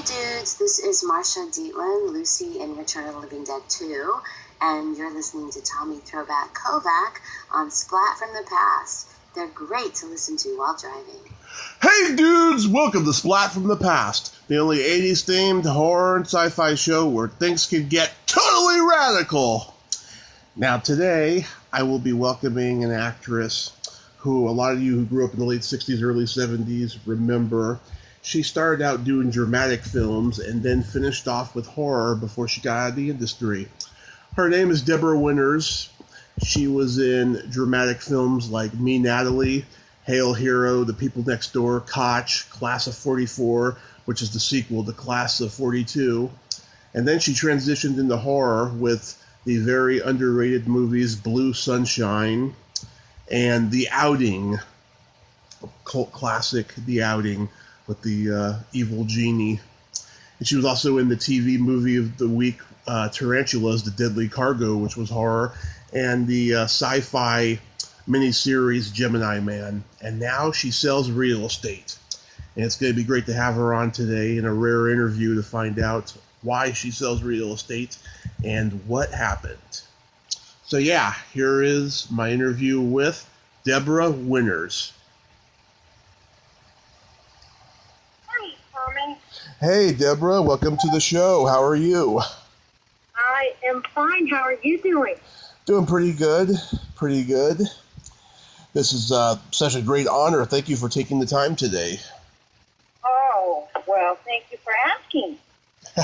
dudes, this is Marsha Dietland, Lucy in Return of the Living Dead 2, and you're listening to Tommy Throwback Kovac on Splat from the Past. They're great to listen to while driving. Hey dudes, welcome to Splat from the Past, the only 80s themed horror and sci-fi show where things can get totally radical. Now today, I will be welcoming an actress who a lot of you who grew up in the late 60s, early 70s remember. She started out doing dramatic films and then finished off with horror before she got out of the industry. Her name is Deborah Winters. She was in dramatic films like Me, Natalie, Hail Hero, The People Next Door, Kotch, Class of 44, which is the sequel to Class of 42. And then she transitioned into horror with the very underrated movies Blue Sunshine and The Outing, cult classic The Outing with the evil genie. And she was also in the TV movie of the week, Tarantulas, The Deadly Cargo, which was horror, and the sci-fi miniseries Gemini Man. And now she sells real estate. And it's going to be great to have her on today in a rare interview to find out why she sells real estate and what happened. So yeah, here is my interview with Deborah Winters. Hi, Tommy. Hey, Deborah, welcome to the show. How are you? I am fine. How are you doing? Doing pretty good, pretty good. This is such a great honor. Thank you for taking the time today. Oh, well, thank you for asking.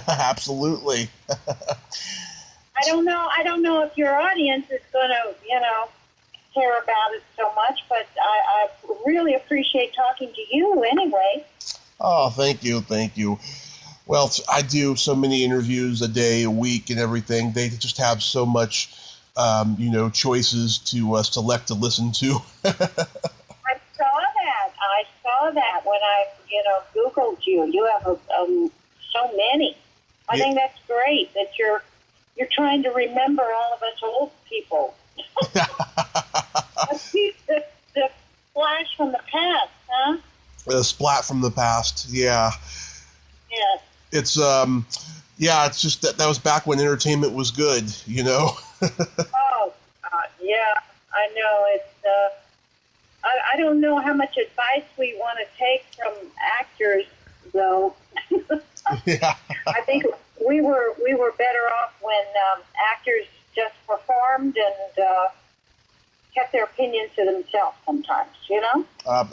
Absolutely. I don't know if your audience is going to, care about it so much, but I really appreciate talking to you anyway. Oh, thank you. Well, I do so many interviews a day, a week, and everything. They just have so much, choices to select to listen to. I saw that when I, Googled you. You have so many. I think that's great that you're trying to remember all of us old people. the flash from the past, huh? The Splat from the Past, yeah. Yes. It's it's just that was back when entertainment was good, Oh, yeah, I know. It's I don't know how much advice we want to take from actors, though. Yeah. I think we were better off when actors just performed and kept their opinions to themselves sometimes,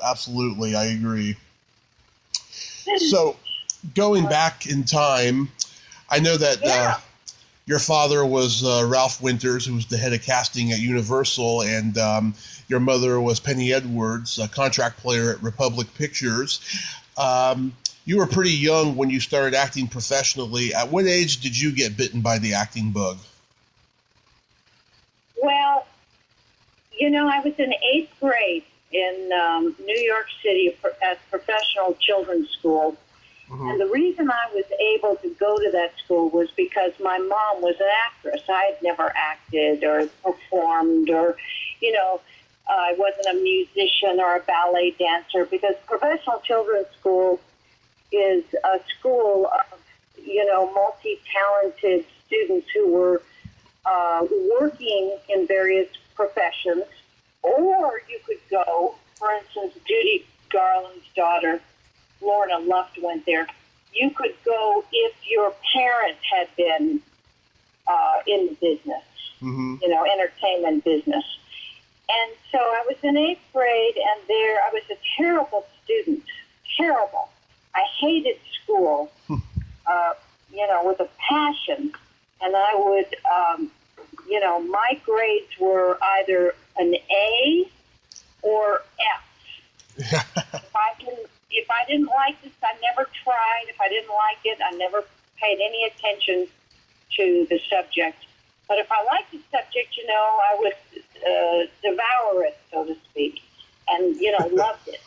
Absolutely, I agree. So, going back in time, I know that your father was Ralph Winters, who was the head of casting at Universal, and your mother was Penny Edwards, a contract player at Republic Pictures. You were pretty young when you started acting professionally. At what age did you get bitten by the acting bug? Well, I was in 8th grade in New York City at professional children's school. Mm-hmm. And the reason I was able to go to that school was because my mom was an actress. I had never acted or performed or, I wasn't a musician or a ballet dancer, because professional children's school is a school of, multi-talented students who were working in various professions. Or you could go, for instance, Judy Garland's daughter, Lorna Luft, went there. You could go if your parents had been in the business, mm-hmm. Entertainment business. And so I was in 8th grade, and there I was a terrible student, terrible. I hated school, with a passion, and I would, my grades were either an A or F. If I didn't like this, I never tried. If I didn't like it, I never paid any attention to the subject. But if I liked the subject, I would devour it, so to speak, and, loved it.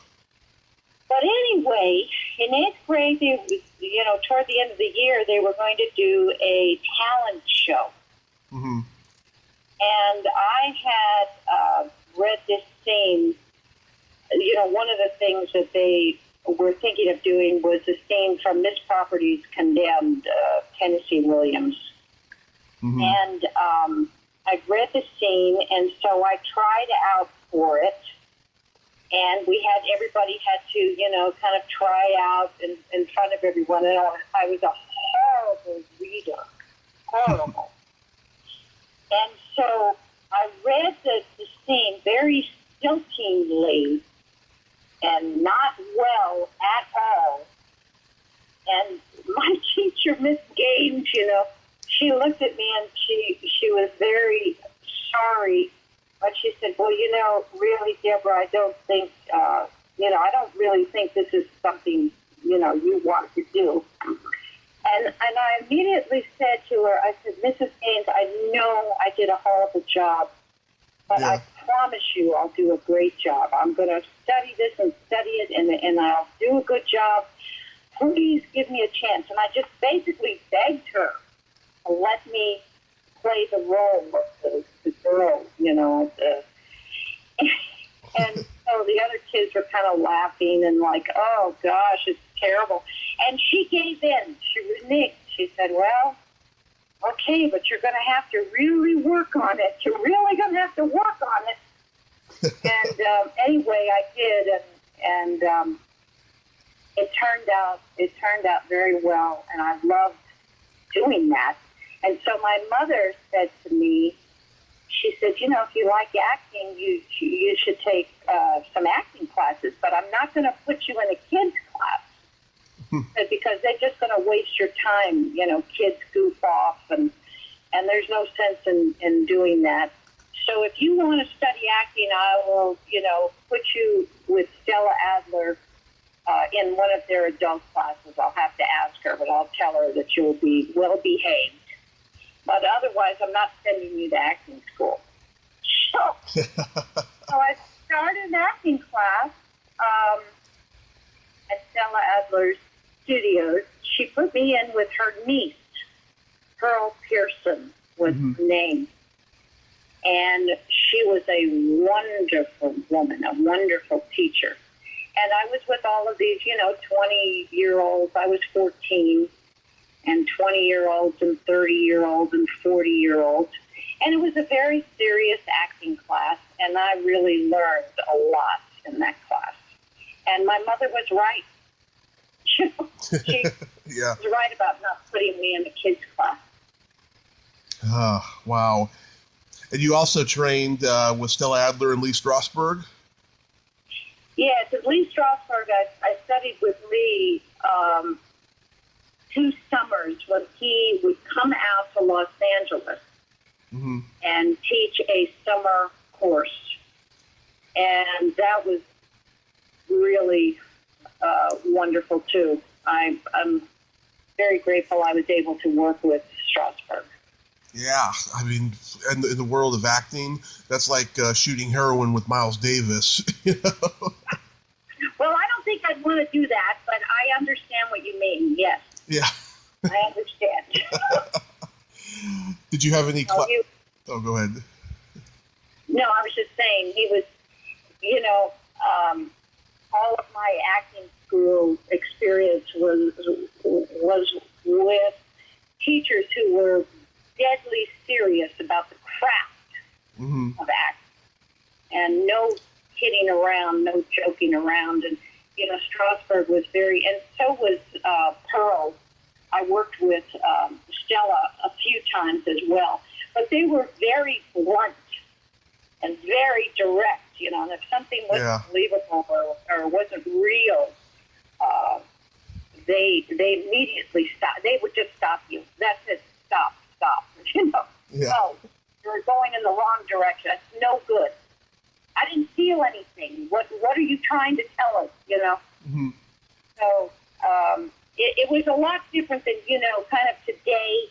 But anyway, in 8th grade, toward the end of the year, they were going to do a talent show. Mm-hmm. And I had read this theme. One of the things that they were thinking of doing was the scene from Miss Property's Condemned, Tennessee Williams. Mm-hmm. And I'd read the scene, and so I tried out for it. And everybody had to, kind of try out in front of everyone. And I was a horrible reader. Horrible. And so I read the scene very stiltingly and not well at all. And my teacher, Miss Gaines, she looked at me and she was very sorry. But she said, well, really, Deborah, I don't think, I don't really think this is something, you want to do. And I immediately said to her, I said, Mrs. Gaines, I know I did a horrible job, but I promise you I'll do a great job. I'm going to study this and study it, and I'll do a good job. Please give me a chance. And I just basically begged her to let me play the role of the girl, and so the other kids were kind of laughing and like, oh, gosh, it's terrible. And she gave in. She reneged. She said, well, okay, but you're going to have to really work on it. You're really going to have to work on it. And anyway, I did, and it turned out very well, and I loved doing that. And so my mother said to me, she said, if you like acting, you should take some acting classes, but I'm not going to put you in a kids class because they're just going to waste your time. Kids goof off, and there's no sense in doing that. So if you want to study acting, I will, put you with Stella Adler in one of their adult classes. I'll have to ask her, but I'll tell her that you'll be well behaved. But otherwise, I'm not sending you to acting school. So I started an acting class at Stella Adler's studios. She put me in with her niece, Pearl Pearson was her name. And she was a wonderful woman, a wonderful teacher. And I was with all of these, 20-year-olds. I was 14. And 20-year-olds and 30-year-olds and 40-year-olds. And it was a very serious acting class, and I really learned a lot in that class. And my mother was right. She was right about not putting me in the kids' class. Wow. And you also trained with Stella Adler and Lee Strasberg? Yeah, because Lee Strasberg, I studied with Lee 2 summers when he would come out to Los Angeles and teach a summer course. And that was really wonderful, too. I'm very grateful I was able to work with Strasberg. Yeah, I mean, in the world of acting, that's like shooting heroin with Miles Davis. Well, I don't think I'd want to do that, but I understand what you mean, yes. Yeah. I understand. Did you have any... Oh, go ahead. No, I was just saying, he was, all of my acting school experience was with teachers who were deadly serious about the craft of acting. And no kidding around, no joking around. And, Strasberg was and so was Pearl. I worked with Stella a few times as well. But they were very blunt and very direct, and if something wasn't believable or wasn't real, they immediately stopped. They would just stop you. That's it. Stop. Yeah. No, you're going in the wrong direction. It's no good. I didn't feel anything. What are you trying to tell us, So it was a lot different than, kind of today.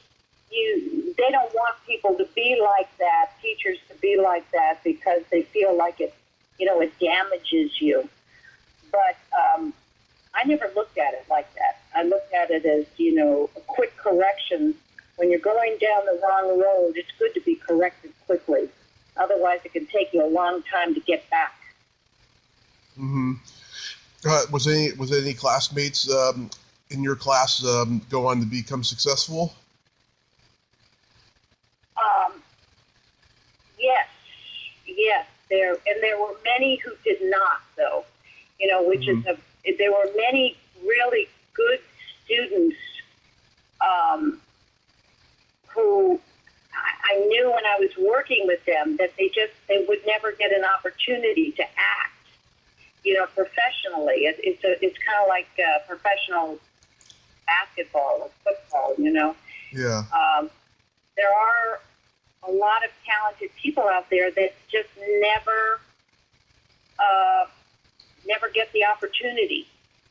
They don't want people to be like that, teachers to be like that, because they feel like it damages you. But I never looked at it like that. I looked at it as, a quick correction. When you're going down the wrong road, it's good to be corrected quickly. Otherwise, it can take you a long time to get back. Was any classmates in your class go on to become successful? Yes, yes. There were many who did not, though. Which is there were many really good students who I knew when I was working with them that they would never get an opportunity to act, professionally. It's kind of like professional basketball or football, Yeah. There are a lot of talented people out there that just never get the opportunity,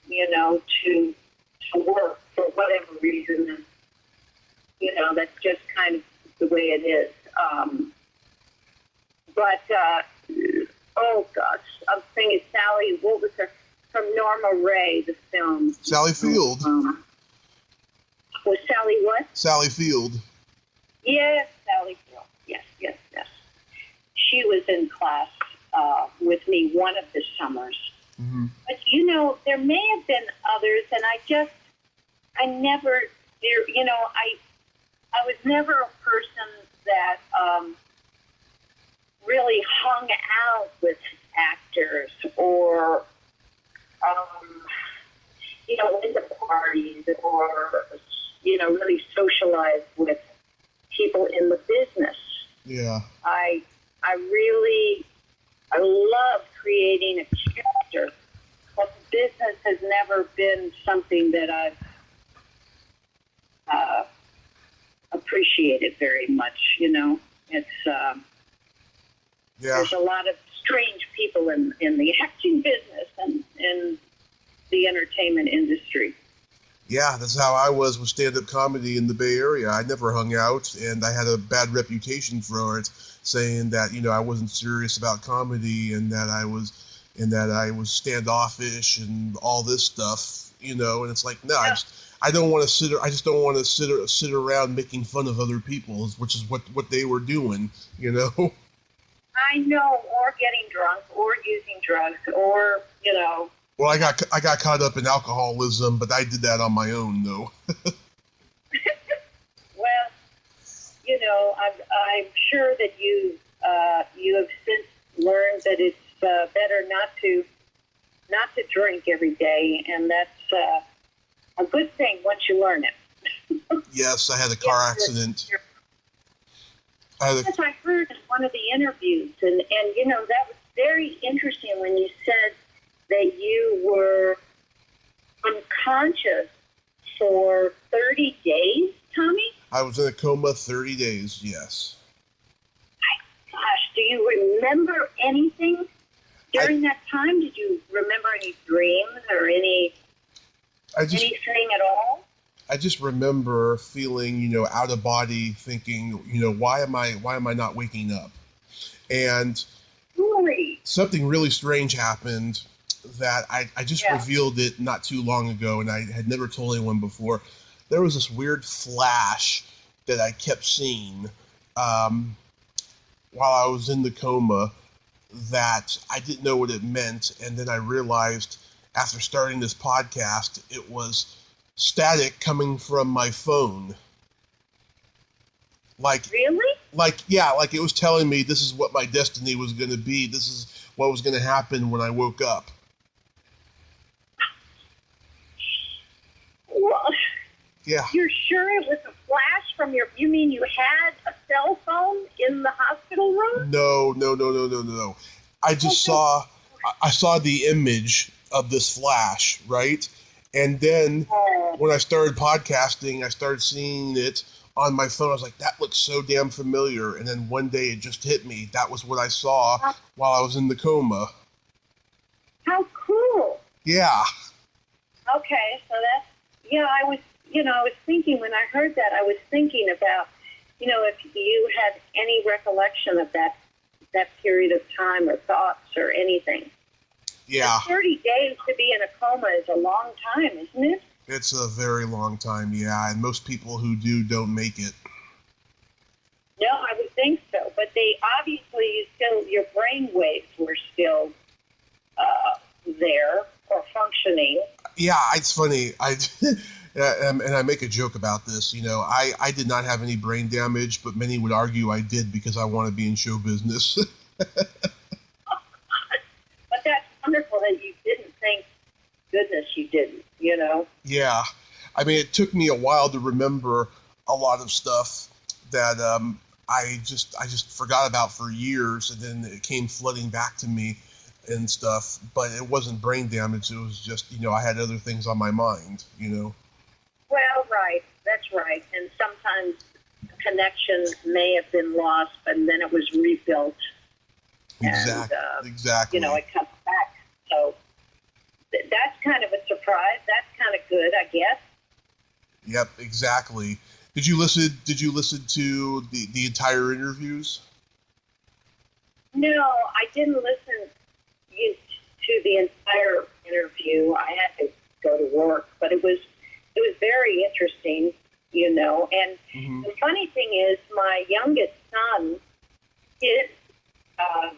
to work for whatever reason. That's just kind of the way it is. Oh gosh, I'm thinking Sally. What was her from Norma Ray? The film. Sally Field. Was Sally what? Sally Field. Yes, Sally Field. Yes. She was in class with me one of the summers. Mm-hmm. But there may have been others, and I never, I was never a person that really hung out with actors or, went to parties or, really socialized with people in the business. Yeah. I love creating a character, but business has never been something that I've appreciated very much. It's there's a lot of strange people in the acting business and in the entertainment industry. Yeah, that's how I was with stand-up comedy in the Bay Area. I never hung out, and I had a bad reputation for it, saying that I wasn't serious about comedy and that I was standoffish and all this stuff. And it's like, no, Yeah. I don't want to sit. I just don't want to sit around making fun of other people, which is what they were doing. I know, or getting drunk, or using drugs, or Well, I got caught up in alcoholism, but I did that on my own, though. Well, I'm sure that you have since learned that it's better not to drink every day, and that's a good thing once you learn it. Yes, I had a car accident. As I heard in one of the interviews, and that was very interesting when you said that you were unconscious for 30 days, Tommy? I was in a coma 30 days, yes. Gosh, do you remember anything during that time? Did you remember any dreams or anything at all? I just remember feeling, out of body, thinking, why am I not waking up? And Really? something really strange happened that I just revealed it not too long ago, and I had never told anyone before. There was this weird flash that I kept seeing while I was in the coma that I didn't know what it meant, and then I realized after starting this podcast, it was static coming from my phone. Really? Like it was telling me this is what my destiny was going to be. This is what was going to happen when I woke up. Well, yeah. You're sure it was a flash from you mean you had a cell phone in the hospital room? No. I just saw the image of this flash, right? And then when I started podcasting, I started seeing it on my phone. I was like, that looks so damn familiar. And then one day it just hit me. That was what I saw while I was in the coma. How cool. Yeah. Okay, so that's, I was thinking when I heard that, I was thinking about, if you had any recollection of that period of time or thoughts or anything. Yeah. 30 days to be in a coma is a long time, isn't it? It's a very long time, yeah, and most people who do don't make it. No, I would think so, but they obviously your brain waves were still there or functioning. Yeah, it's funny. And I make a joke about this. I did not have any brain damage, but many would argue I did because I want to be in show business. But that's wonderful that you didn't think, goodness, you didn't, Yeah. I mean, it took me a while to remember a lot of stuff that I just forgot about for years, and then it came flooding back to me and stuff. But it wasn't brain damage. It was just, I had other things on my mind, Well, right. That's right. And sometimes connections may have been lost, but then it was rebuilt. Exactly. And, Exactly. It comes back. So that's kind of a surprise. That's kind of good, I guess. Yep, exactly. Did you listen to the entire interviews? No, I didn't listen to the entire interview. I had to go to work, but it was very interesting, And The funny thing is, my youngest son, his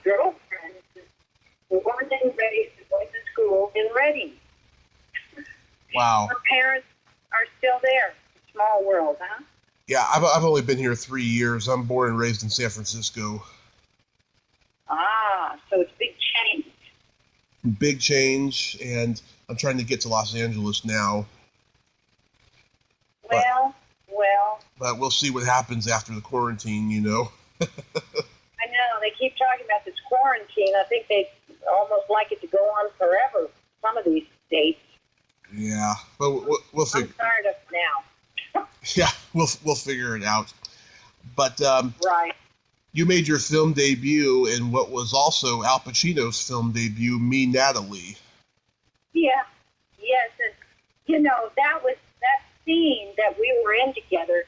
girlfriend, born and raised, went to school in Reading. Wow. Her parents are still there. Small world, huh? Yeah, I've only been here 3 years. I'm born and raised in San Francisco. Ah, so it's big change. Big change, and I'm trying to get to Los Angeles now. Well. But we'll see what happens after the quarantine, I know. They keep talking about this quarantine. I think they almost like it to go on forever, some of these states. Yeah, but we'll figure. I'm tired of it now. Yeah, we'll figure it out. But right. You made your film debut in what was also Al Pacino's film debut, Me, Natalie. Yeah. Yes, and that scene that we were in together.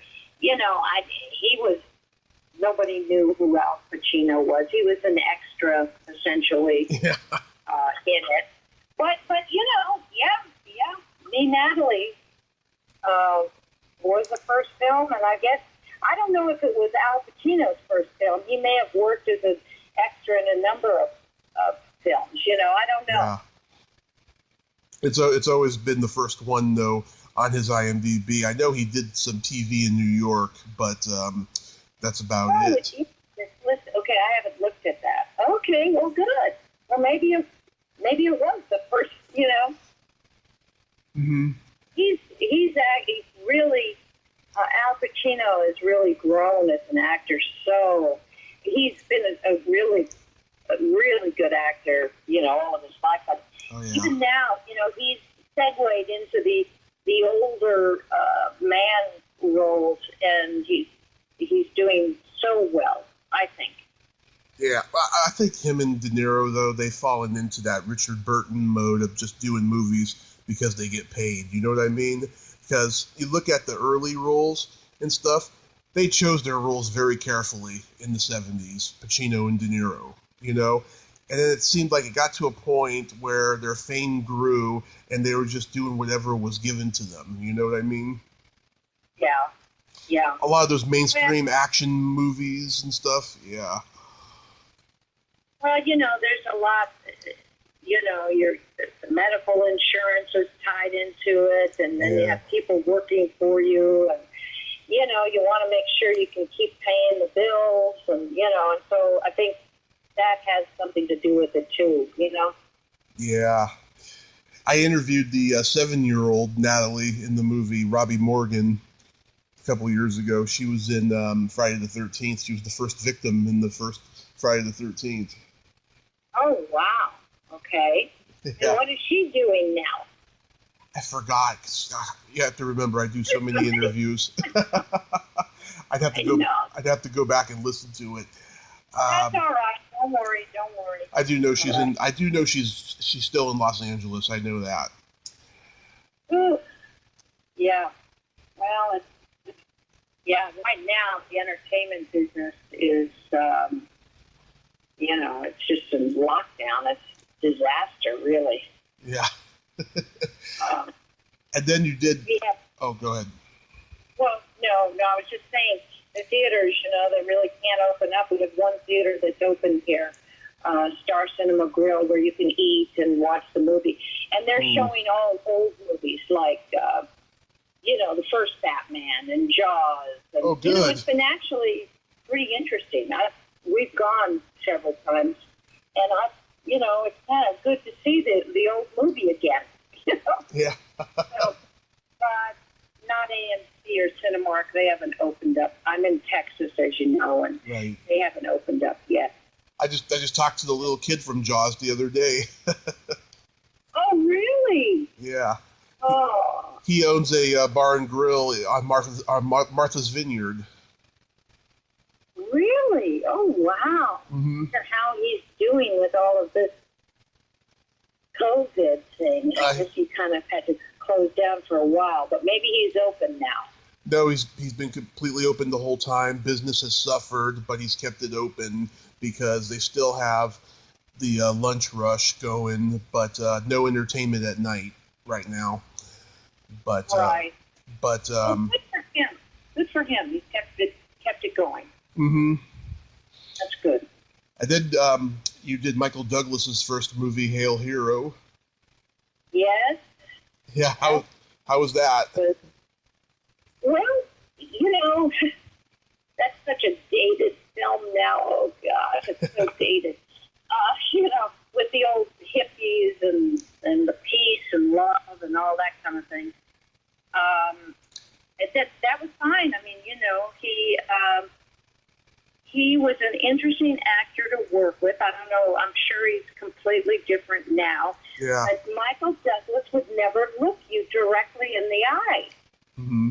Nobody knew who Al Pacino was. He was an extra, essentially, in it. But Me, Natalie was the first film, and I guess, I don't know if it was Al Pacino's first film. He may have worked as an extra in a number of films, I don't know. Yeah. It's always been the first one, though, on his IMDb. I know he did some TV in New York, but that's about it. Okay, I haven't looked at that. Okay, well, good. Well, maybe it was the first, Mm-hmm. He's really, Al Pacino has really grown as an actor. So he's been a really good actor, all of his life. But even now, he's segued into the older man roles, and he's doing so well, I think. Yeah, I think him and De Niro, though, they've fallen into that Richard Burton mode of just doing movies because they get paid. You know what I mean? Because you look at the early roles and stuff, they chose their roles very carefully in the 70s, Pacino and De Niro, And then it seemed like it got to a point where their fame grew and they were just doing whatever was given to them. You know what I mean? Yeah. A lot of those mainstream action movies and stuff, yeah. Well, there's a lot, the medical insurance is tied into it, and then you have people working for you, and, you want to make sure you can keep paying the bills, and, and so I think that has something to do with it, too, Yeah. I interviewed the 7-year-old Natalie in the movie, Robbie Morgan, a couple years ago. She was in Friday the 13th. She was the first victim in the first Friday the 13th. Oh, wow. Okay. Yeah. And what is she doing now? I forgot. You have to remember, I do so many interviews. I'd have to go back and listen to it. That's all right. Don't worry. I do know she's still in Los Angeles. I know that. Ooh. Yeah. Well, right now the entertainment business is, it's just in lockdown. It's disaster, really. Yeah. And then you did. Oh, go ahead. Well, no. I was just saying the theaters, they really can't open up. We have one theater that's open here, Star Cinema Grill where you can eat and watch the movie. And they're showing all old movies like, the first Batman and Jaws. And, oh, good. It's been actually pretty interesting. We've gone several times, and it's kind of good to see the old movie again. Yeah. So, but not AMC or Cinemark. They haven't opened up. I'm in Texas, as you know, and right. They haven't opened up yet. I just talked to the little kid from Jaws the other day. Oh, really? Yeah. Oh. He owns a bar and grill on Martha's Vineyard. Really? Oh, wow. Mm-hmm. I wonder how he's doing with all of this COVID thing. I guess he kind of had to close down for a while, but maybe he's open now. No, he's been completely open the whole time. Business has suffered, but he's kept it open because they still have the lunch rush going, but no entertainment at night right now. But right. But good for him. Good for him. He's kept it going. Mm-hmm. That's good. I did. You did Michael Douglas's first movie, Hail Hero. Yes. Yeah. How was that? Well, that's such a dated film now. Oh gosh, it's so dated. With the old hippies and the peace and love and all that kind of thing. That was fine. I mean, he was an interesting actor to work with. I don't know. I'm sure he's completely different now. Yeah. But Michael Douglas would never look you directly in the eye. Mm-hmm.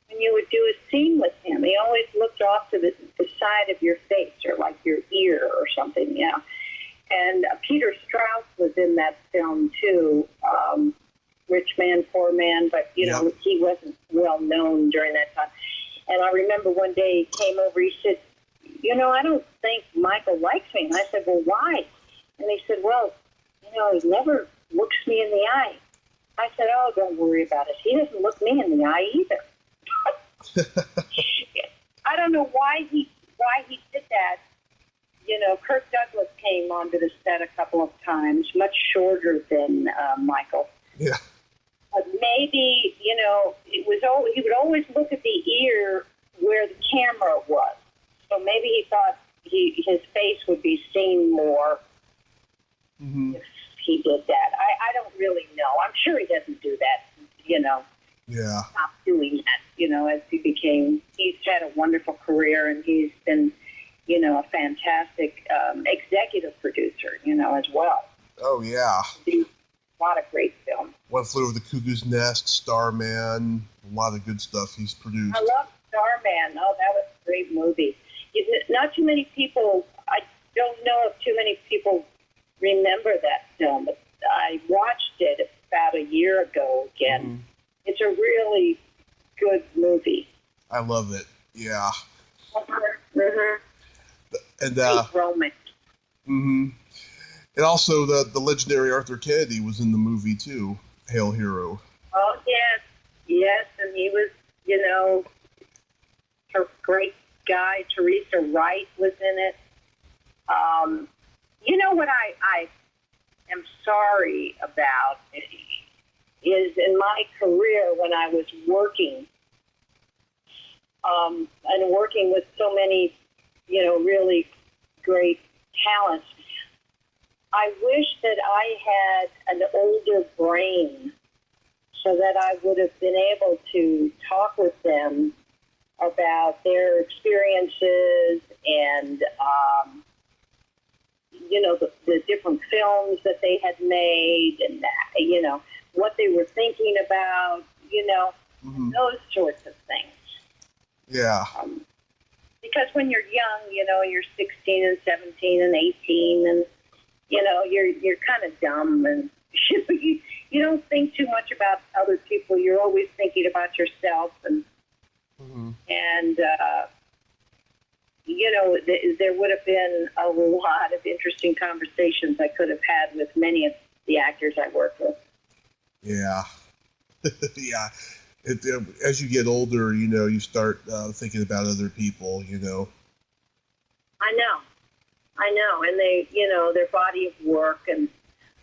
When you would do a scene with him, he always looked off to the side of your face or like your ear or something, And Peter Strauss was in that film too, Rich Man, Poor Man, but, he wasn't well known during that time. And I remember one day he came over, he said, I don't think Michael likes me. And I said, well, why? And he said, well, he never looks me in the eye. I said, oh, don't worry about it. He doesn't look me in the eye either. I don't know why he did that. Kirk Douglas came onto the set a couple of times, much shorter than Michael. Yeah. But maybe, he would always look at the ear where the camera was. So maybe he thought his face would be seen more if he did that. I don't really know. I'm sure he doesn't do that, Yeah. Stop doing that, as he's had a wonderful career, and he's been, a fantastic executive producer, as well. Oh, yeah. A lot of great films. One Flew Over the Cuckoo's Nest, Starman, a lot of good stuff he's produced. I love Starman. Oh, that was a great movie. Not too many people, I don't know if too many people remember that film, but I watched it about a year ago again. Mm-hmm. It's a really good movie. I love it. Yeah. Mm-hmm. And romance. Mm-hmm. And also the legendary Arthur Kennedy was in the movie too, Hail Hero. Oh yes, and he was, a great guy. Teresa Wright was in it. What I am sorry about is in my career when I was working, and working with so many, really great talents, I wish that I had an older brain so that I would have been able to talk with them about their experiences and, the different films that they had made and, what they were thinking about, those sorts of things. Yeah. Because when you're young, you're 16 and 17 and 18 and, you're kind of dumb and you don't think too much about other people. You're always thinking about yourself and, there would have been a lot of interesting conversations I could have had with many of the actors I worked with. Yeah. Yeah. As you get older, you start thinking about other people, I know. I know, and they, their body of work, and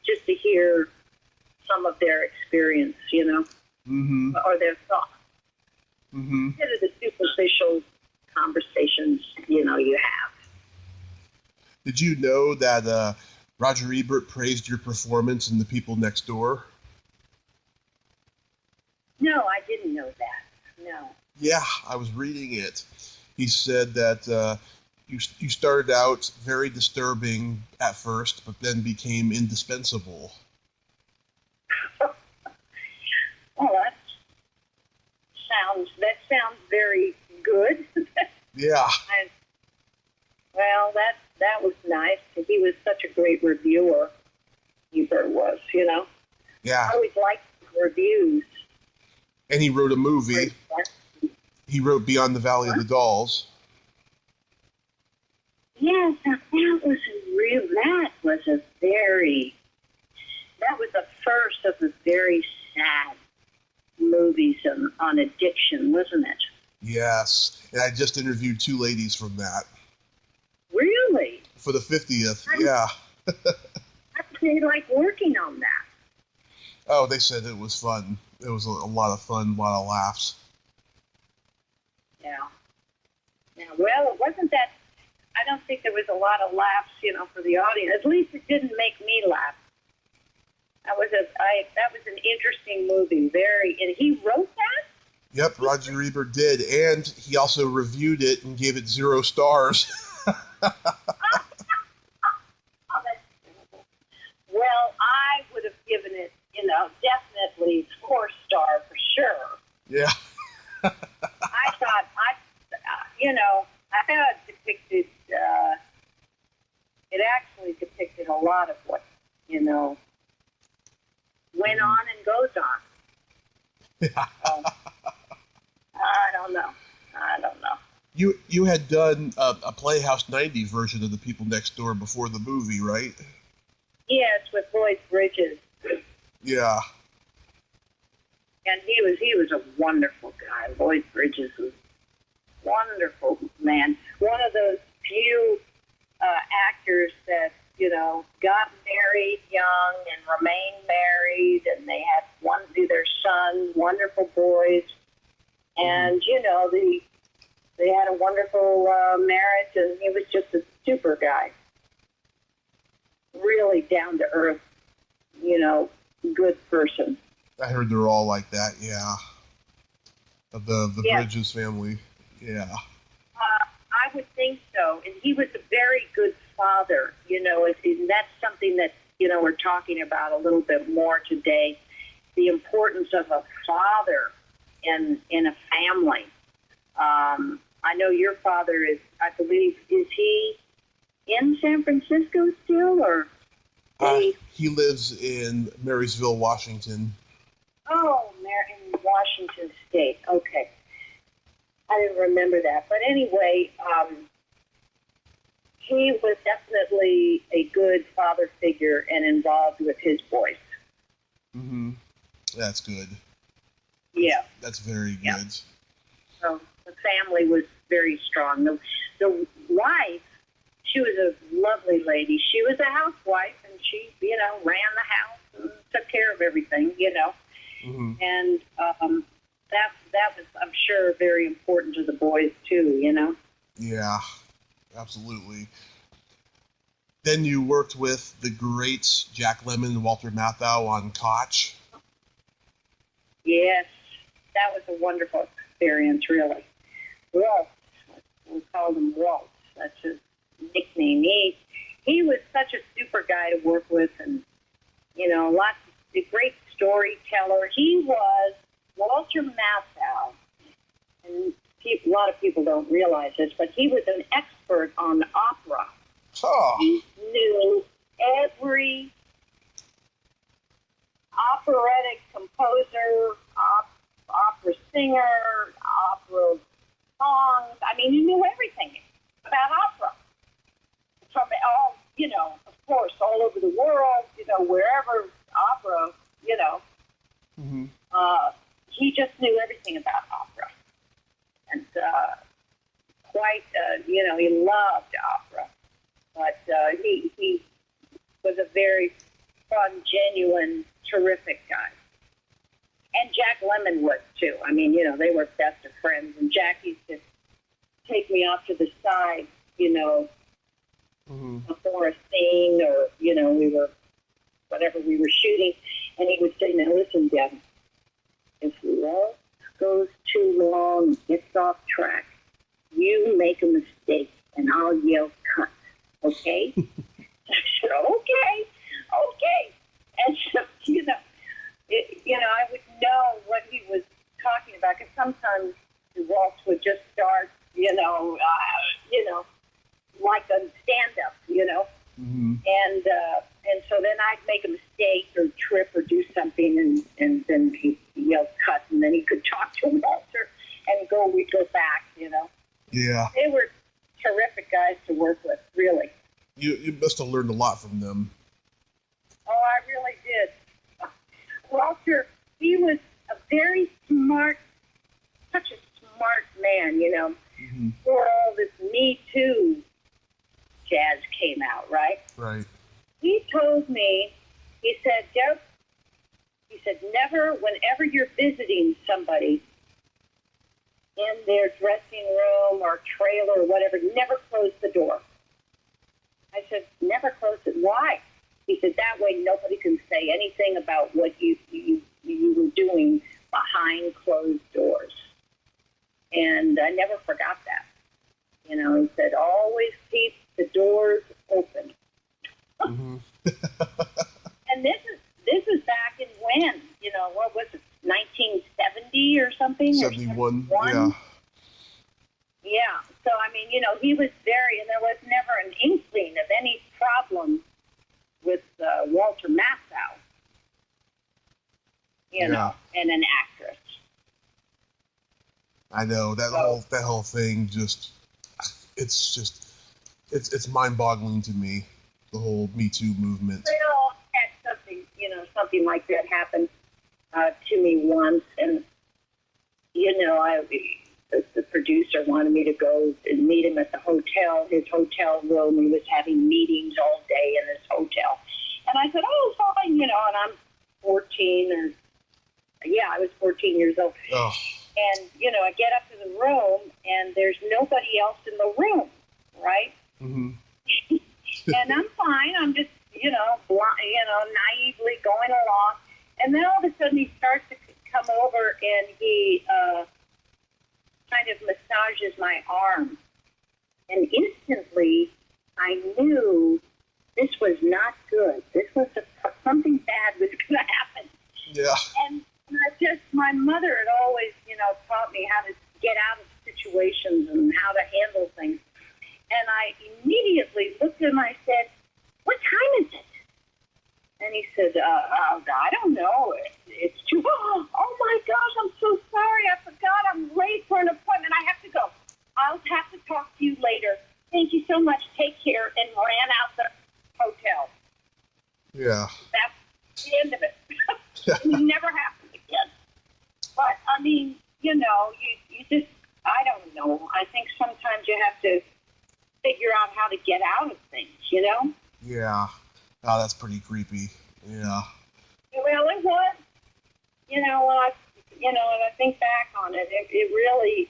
just to hear some of their experience, or their thoughts. Instead of the superficial conversations, you have. Did you know that Roger Ebert praised your performance in The People Next Door? No, I didn't know that. No. Yeah, I was reading it. He said that you started out very disturbing at first, but then became indispensable. Oh, that sounds very good. Yeah. Well, that was nice. He was such a great reviewer. Ebert was, Yeah. I always liked reviews. And he wrote a movie. He wrote Beyond the Valley of the Dolls. Yes, that was the first of the very sad movies on addiction, wasn't it? Yes. And I just interviewed 2 ladies from that. Really? For the 50th, yeah. How did they like working on that? Oh, they said it was fun. It was a lot of fun, a lot of laughs. Yeah. Well, it wasn't that. I don't think there was a lot of laughs, for the audience. At least it didn't make me laugh. That was an interesting movie. And he wrote that? Yep, Roger Ebert did, and he also reviewed it and gave it 0 stars. Oh, that's terrible. Well, I would have given it, definitely 4-star for sure. Yeah. I thought, I thought it actually depicted a lot of what, went on and goes on. Yeah. I don't know. You had done a Playhouse 90 version of The People Next Door before the movie, right? Yes, with Lloyd Bridges. Yeah. And he was a wonderful guy. Lloyd Bridges was a wonderful man. One of those few actors that, got married young and remained married, and they had their son, wonderful boys. And, they had a wonderful marriage, and he was just a super guy. Really down to earth, good person. I heard they're all like that, yeah. The Yeah. Bridges family, yeah. I would think so. And he was a very good father, and that's something that, we're talking about a little bit more today, the importance of a father in a family. I know your father is, I believe, is he in San Francisco still, or? He lives in Marysville, Washington. Oh, in Washington State. Okay. I didn't remember that. But anyway, he was definitely a good father figure and involved with his boys. Mm-hmm. That's good. Yeah. That's very good. Yeah. So the family was very strong. The wife, she was a lovely lady. She was a housewife, and she, ran the house and took care of everything, Mm-hmm. And that was, I'm sure, very important to the boys too, Yeah, absolutely. Then you worked with the greats Jack Lemmon and Walter Matthau on Kotch. Yes, that was a wonderful experience, really. Walt, we called him Walt. That's his nickname. He was such a super guy to work with, and lots of a great storyteller. He was Walter Matthau, and a lot of people don't realize this, but he was an expert on opera. Oh. He knew every operatic composer, opera singer, opera songs. I mean, he knew everything about opera. From all, of course, all over the world, wherever opera, Mm-hmm. He just knew everything about opera. And he loved opera. But he was a very fun, genuine, terrific guy. And Jack Lemmon was, too. I mean, you know, they were best of friends. And Jack used to take me off to the side, you know, before a scene or, you know, whatever we were shooting. And he would say, now listen, Deb, if love goes too long, gets off track, you make a mistake and I'll yell cut, okay? I said, okay. And so, I would know what he was talking about, because sometimes the waltz would just start, like a stand-up, and so then I'd make a mistake or trip or do something, and then he'd yell cut, and then he could talk to Walter, and we'd go back, Yeah. They were terrific guys to work with, really. You must have learned a lot from them. Oh, I really did. Walter, he was a very smart, such a smart man, before all this Me Too jazz came out, right? Right. He told me, he said, Deb, never, whenever you're visiting somebody in their dressing room or trailer or whatever, never close the door. I said, never close it. Why? He said, that way nobody can say anything about what you were doing behind closed doors. And I never forgot that. He said, always keep the doors open. Mm-hmm. And this is back in when? What was it, 1970 or something? 71, or yeah. Yeah. So, I mean, he was and there was never an inkling of any problem with Walter Matthau, and an actress. I know that whole thing. It's mind-boggling to me. The whole Me Too movement. Well, had something like that happen to me once, and the producer wanted me to go and meet him at the hotel, his hotel room. He was having meetings all day in his hotel. And I said, oh, fine, and I'm 14 I was 14 years old. Oh. And, I get up to the room, and there's nobody else in the room, right? Mm-hmm. And I'm fine. I'm just, naively going along. And then all of a sudden he starts to come over, and he kind of massages my arm. And instantly I knew this was not good. This was something bad was going to happen. Yeah. And my mother had always, taught me how to get out of situations and how to handle things. And I immediately looked at him and I said, what time is it? And he said, I don't know. It's too, oh my gosh, I'm so sorry. I forgot. I'm late for an appointment. I have to go. I'll have to talk to you later. Thank you so much. Take care. And ran out the hotel. Yeah. That's the end of it. It never happened again. But, I mean, you just, I don't know. I think sometimes you have to figure out how to get out of things, Yeah. Oh, that's pretty creepy. Yeah. Well, it was. When I think back on it, it really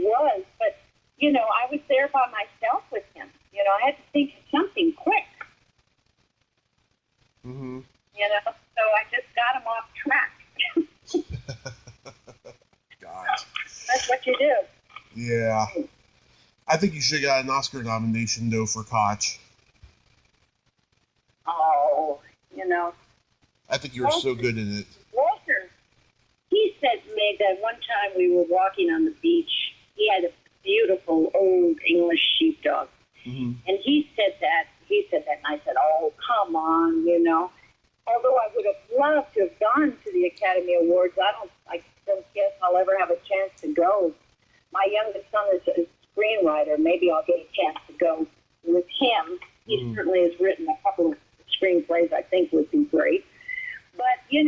was. But, I was there by myself with him. I had to think of something quick. Mm-hmm. So I just got him off track. God. That's what you do. Yeah. I think you should have got an Oscar nomination, though, for Kotch. Oh, I think you were so good in it. Walter, he said to me that one time we were walking on the beach. He had a beautiful old English sheepdog. Mm-hmm. And he said that, and I said, oh, come on, Although I would have loved to have gone to the Academy Awards, I don't guess I'll ever have a chance to go. My youngest son is a screenwriter. Maybe I'll get a chance to go with him. He certainly has written a couple of screenplays I think would be great. But, he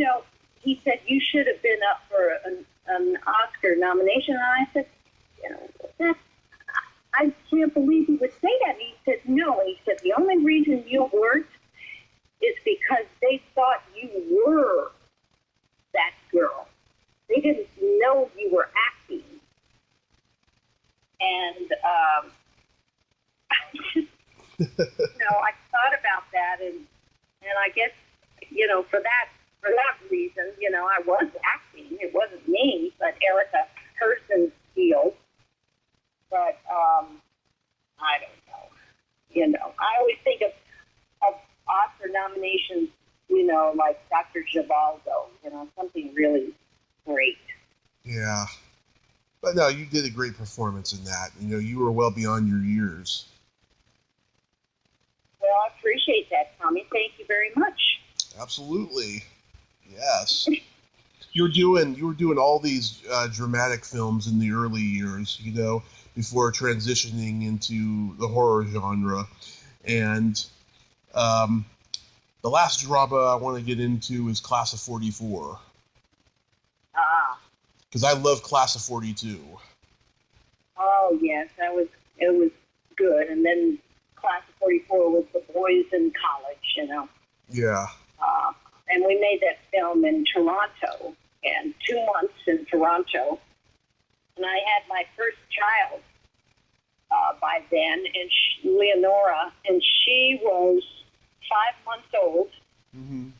said, you should have been up for an Oscar nomination. And I said, I can't believe he would say that. And he said, no. And he said, the only reason you weren't is because they thought you were that girl. They didn't know you were acting. And I thought about that, and I guess, for that reason, I was acting. It wasn't me, but Erica Kirstenfield. But I don't know. I always think of Oscar nominations, like Dr. Givaldo, something really great. Yeah. But no, you did a great performance in that. You were well beyond your years. Well, I appreciate that, Tommy. Thank you very much. Absolutely. Yes. You were doing all these dramatic films in the early years, before transitioning into the horror genre. And the last drama I want to get into is Class of 44. Because I love Class of 42. Oh, yes, it was good. And then Class of 44 was the boys in college, Yeah. And we made that film in Toronto, and 2 months in Toronto. And I had my first child by then, and Leonora, and she was 5 months old. Mm-hmm.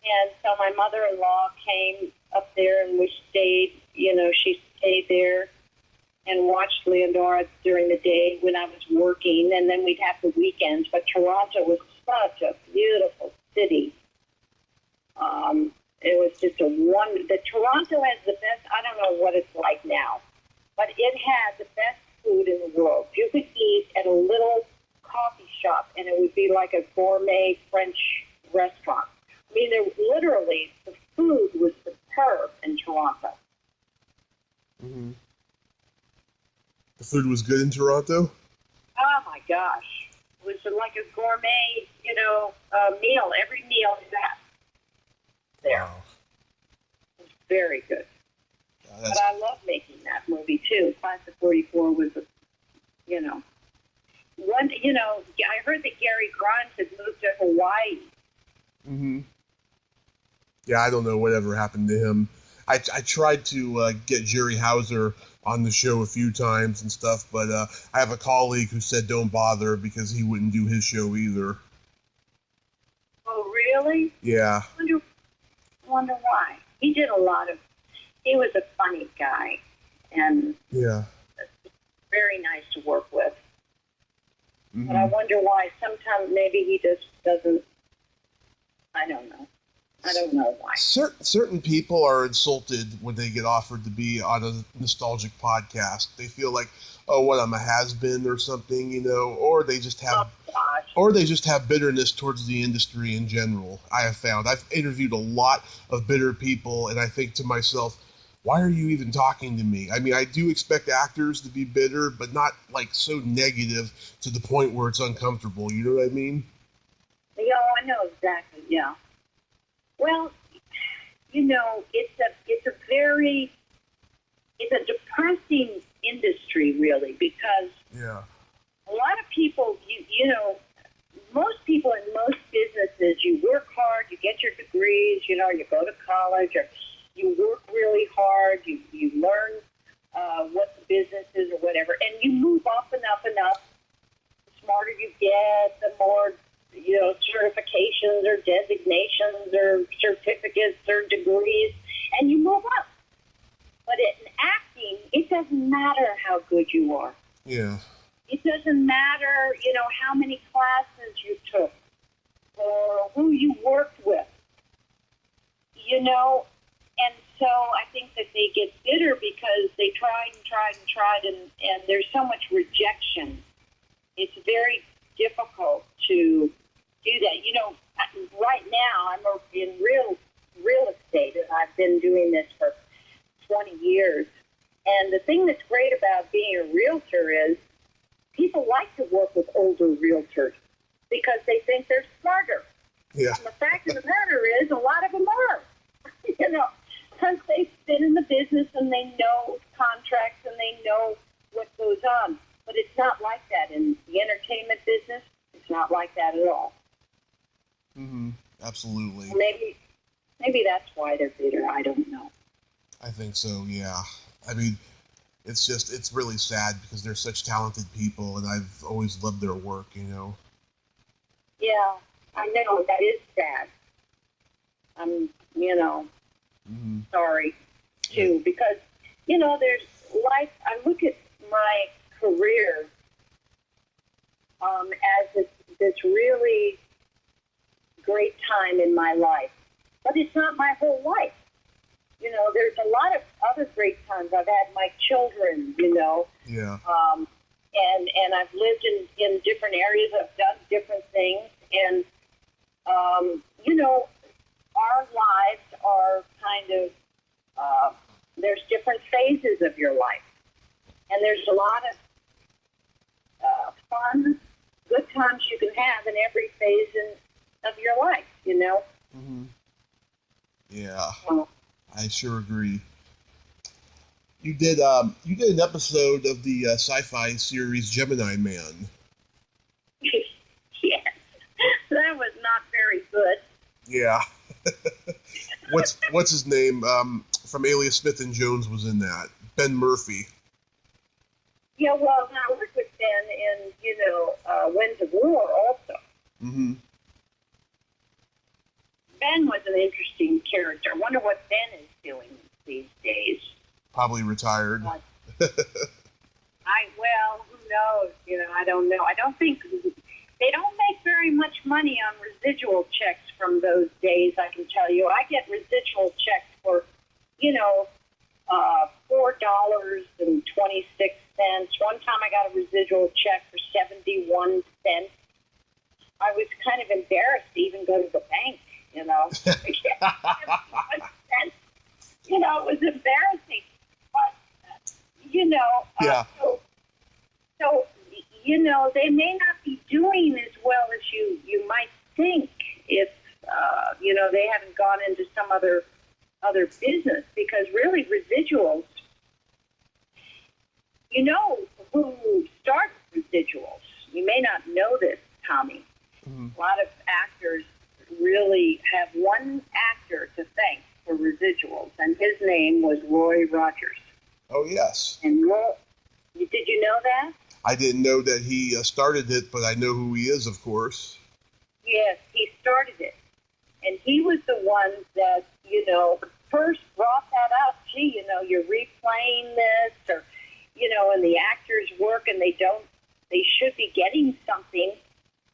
And so my mother-in-law came up there, and we stayed, she stayed there and watched Leonora during the day when I was working, and then we'd have the weekends. But Toronto was such a beautiful city. It was just Toronto has the best, I don't know what it's like now, but it had the best food in the world. You could eat at a little coffee shop, and it would be like a gourmet French restaurant. I mean, literally, the food was superb in Toronto. Mm-hmm. The food was good in Toronto? Oh, my gosh. It was like a gourmet, meal. Every meal is that there. Wow. It was very good. But I love making that movie, too. Class of 44 was, I heard that Gary Grimes had moved to Hawaii. Mm-hmm. Yeah, I don't know whatever happened to him. I tried to get Jerry Hauser on the show a few times and stuff, but I have a colleague who said don't bother because he wouldn't do his show either. Oh, really? Yeah. I wonder why. He was a funny guy, and yeah, very nice to work with. Mm-hmm. But I wonder why. Sometimes maybe he just doesn't, I don't know. I don't know why. Certain people are insulted when they get offered to be on a nostalgic podcast. They feel like, oh, what, I'm a has-been or something, or they just have bitterness towards the industry in general. I have found I've interviewed a lot of bitter people, and I think to myself, why are you even talking to me? I mean, I do expect actors to be bitter, but not like so negative to the point where it's uncomfortable. You know what I mean? Yeah, I know exactly. Yeah. Well, it's a depressing industry, really, because a lot of people, most people in most businesses, you work hard, you get your degrees, you go to college, or you work really hard, you learn what the business is or whatever, and you move up and up and up. The smarter you get, the more certifications or designations or certificates or degrees, and you move up. But in acting, it doesn't matter how good you are. Yeah. It doesn't matter, how many classes you took or who you worked with, And so I think that they get bitter because they tried, and there's so much rejection. It's very difficult to do that. Right now I'm in real estate, and I've been doing this for 20 years. And the thing that's great about being a realtor is people like to work with older realtors because they think they're smarter. Yeah. And the fact of the matter is a lot of them are, because they've been in the business and they know contracts and they know what goes on. But it's absolutely. Maybe that's why they're bitter. I don't know. I think so, yeah. I mean, it's really sad because they're such talented people, and I've always loved their work, you know. Yeah, I know, that is sad. I'm, sorry, too, because, there's life, I look at my career as this really great time in my life, but it's not my whole life. There's a lot of other great times. I've had my children, Yeah. And I've lived in different areas. I've done different things. And, our lives are kind of, there's different phases of your life. And there's a lot of fun, good times you can have in every phase of your life, Mm-hmm. Yeah. So, I sure agree. You did an episode of the sci-fi series Gemini Man. yes, that was not very good. Yeah. What's his name? From Alias Smith and Jones was in that. Ben Murphy. Yeah, well, I worked with Ben in, Winds of War also. Mm-hmm. Ben was an interesting character. I wonder what Ben is doing these days. Probably retired. Well, who knows? I don't know. I don't think they don't make very much money on residual checks from those days. I can tell you, I get residual checks for, $4.26. One time I got a residual check for 71 cents. I was kind of embarrassed to even go to the bank. It was embarrassing. But, Yeah. So, they may not be doing as well as you might think if, they haven't gone into some other business, because really residuals, who started residuals. You may not know this, Tommy. Mm-hmm. A lot of actors really have one actor to thank for residuals, and his name was Roy Rogers. Oh, yes. And did you know that? I didn't know that he started it, but I know who he is, of course. Yes, he started it. And he was the one that, first brought that up. Gee, you're replaying this, or, and the actors work and they should be getting something.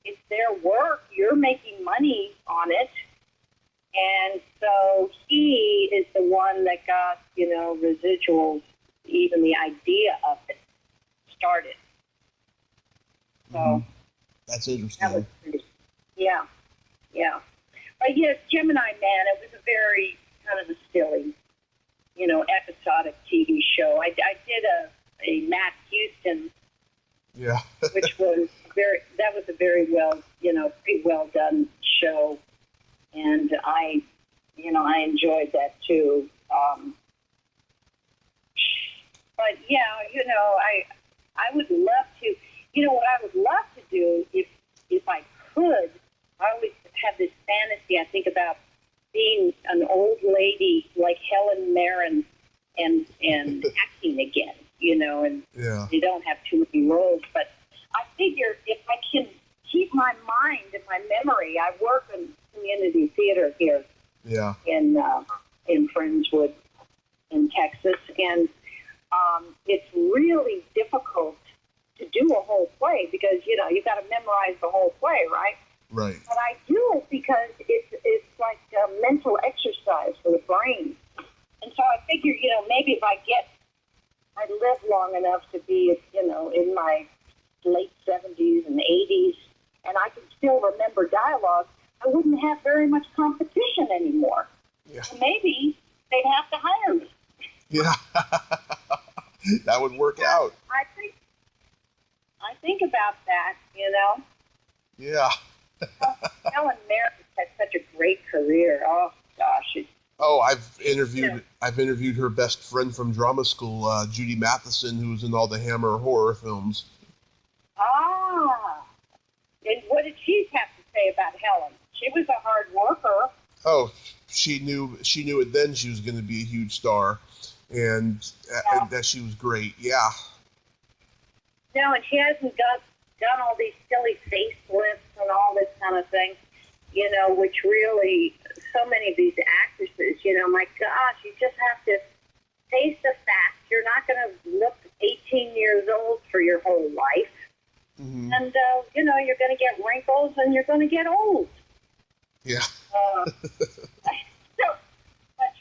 It's their work. You're making money on it. And so he is the one that got, residuals, even the idea of it started. So Mm-hmm. That's interesting. that was pretty, yeah. But yes, Gemini Man, it was a very kind of a silly, episodic TV show. I did a Matt Houston, Yeah. which was a very well, pretty well done show. And I enjoyed that too. But yeah, I would love to, what I would love to do if I could, I always have this fantasy. I think about being an old lady like Helen Mirren and acting again, and Yeah. they don't have too many roles. But I figure if I can keep my mind and my memory, I work in community theater here Yeah. in Friendswood in Texas, and it's really difficult to do a whole play because you've got to memorize the whole play, right? Right. But I do it because it's like a mental exercise for the brain. And so I figure, maybe if I live long enough to be, in my late 70s and 80s, and I can still remember dialogue, I wouldn't have very much competition anymore. Yeah. So maybe they'd have to hire me. Yeah. That would work out. I think about that, Yeah. Helen Mirren had such a great career. Oh gosh. I've interviewed her best friend from drama school, Judy Matheson, who was in all the Hammer horror films. Ah. And what did she have to say about Helen? She was a hard worker. Oh, she knew it then. She was going to be a huge star, and that she was great. Yeah. No, and she hasn't done all these silly facelifts and all this kind of thing, which really, so many of these actresses, my gosh, you just have to face the fact you're not going to look 18 years old for your whole life. Mm-hmm. And, you're going to get wrinkles and you're going to get old. Yeah. But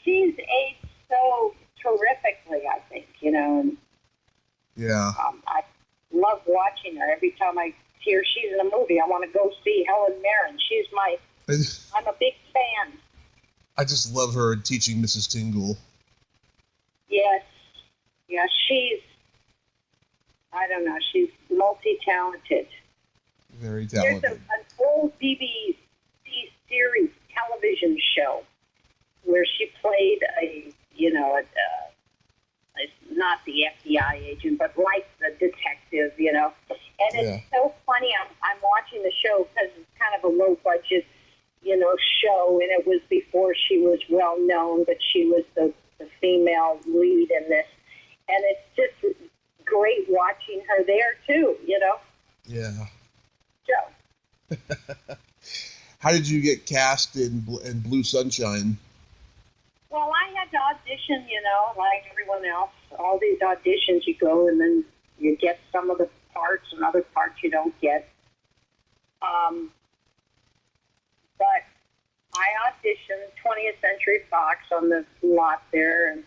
she's aged so terrifically, I think, And, yeah. I love watching her. Every time I hear she's in a movie, I want to go see Helen Mirren. I'm a big fan. I just love her in Teaching Mrs. Tingle. Yes. Yeah, I don't know, she's multi-talented. Very talented. There's an old BBC series television show where she played not the FBI agent, but like the detective, And it's so funny. I'm watching the show because it's kind of a low-budget, show, and it was before she was well-known, but she was the female lead in this. And it's just great watching her there, too, Yeah. So. How did you get cast in Blue Sunshine? Well, I had to audition, like everyone else. All these auditions, you go and then you get some of the parts and other parts you don't get. But I auditioned 20th Century Fox on the lot there, and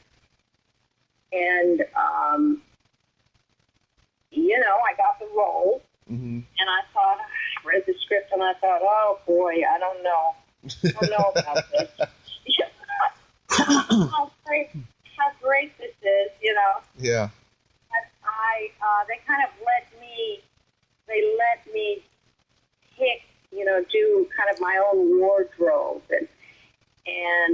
I got the role. Mm-hmm. And I thought, I read the script, and I thought, oh boy, I don't know about this. how great this is, Yeah. But they kind of let me pick, do kind of my own wardrobe, and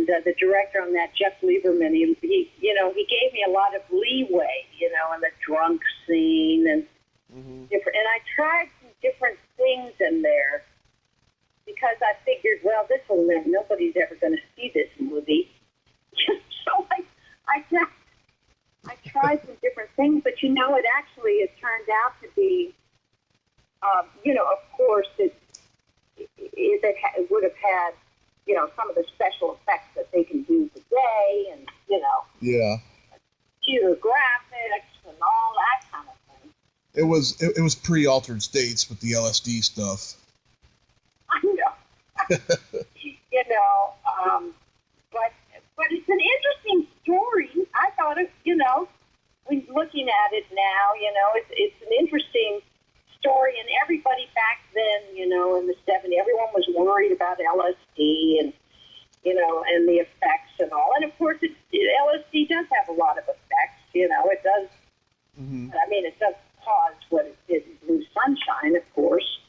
the director on that, Jeff Lieberman, he gave me a lot of leeway, in the drunk scene and different, and I tried some different things in there because I figured, well, nobody's ever going to see this movie. So I tried some different things, but it turned out to be, of course, it would have had, some of the special effects that they can do today, and yeah, computer graphics and all that kind of thing. It was pre-Altered States with the LSD stuff. I know. But it's an interesting story. I thought it, when looking at it now, it's an interesting story. And everybody back then, in the 70s, everyone was worried about LSD and, and the effects and all. And of course, LSD does have a lot of effects. It does. Mm-hmm. I mean, it does cause what it did in Blue Sunshine, of course.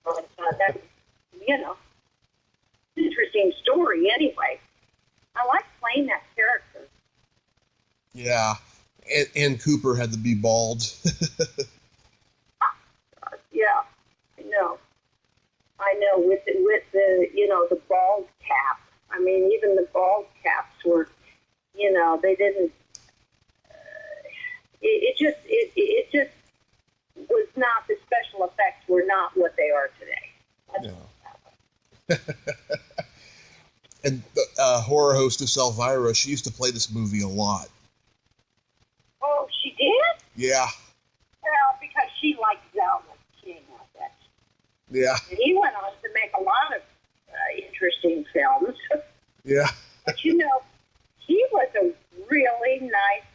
But that's, interesting story anyway. I like playing that character. Yeah, and Cooper had to be bald. Yeah, I know. With the the bald cap. I mean, even the bald caps were, they didn't. It just was not, the special effects were not what they are today. No. And horror hostess Elvira, she used to play this movie a lot. Oh, she did? Yeah. Well, because she liked Zelda King, I bet. Yeah. And he went on to make a lot of interesting films. Yeah. But he was a really nice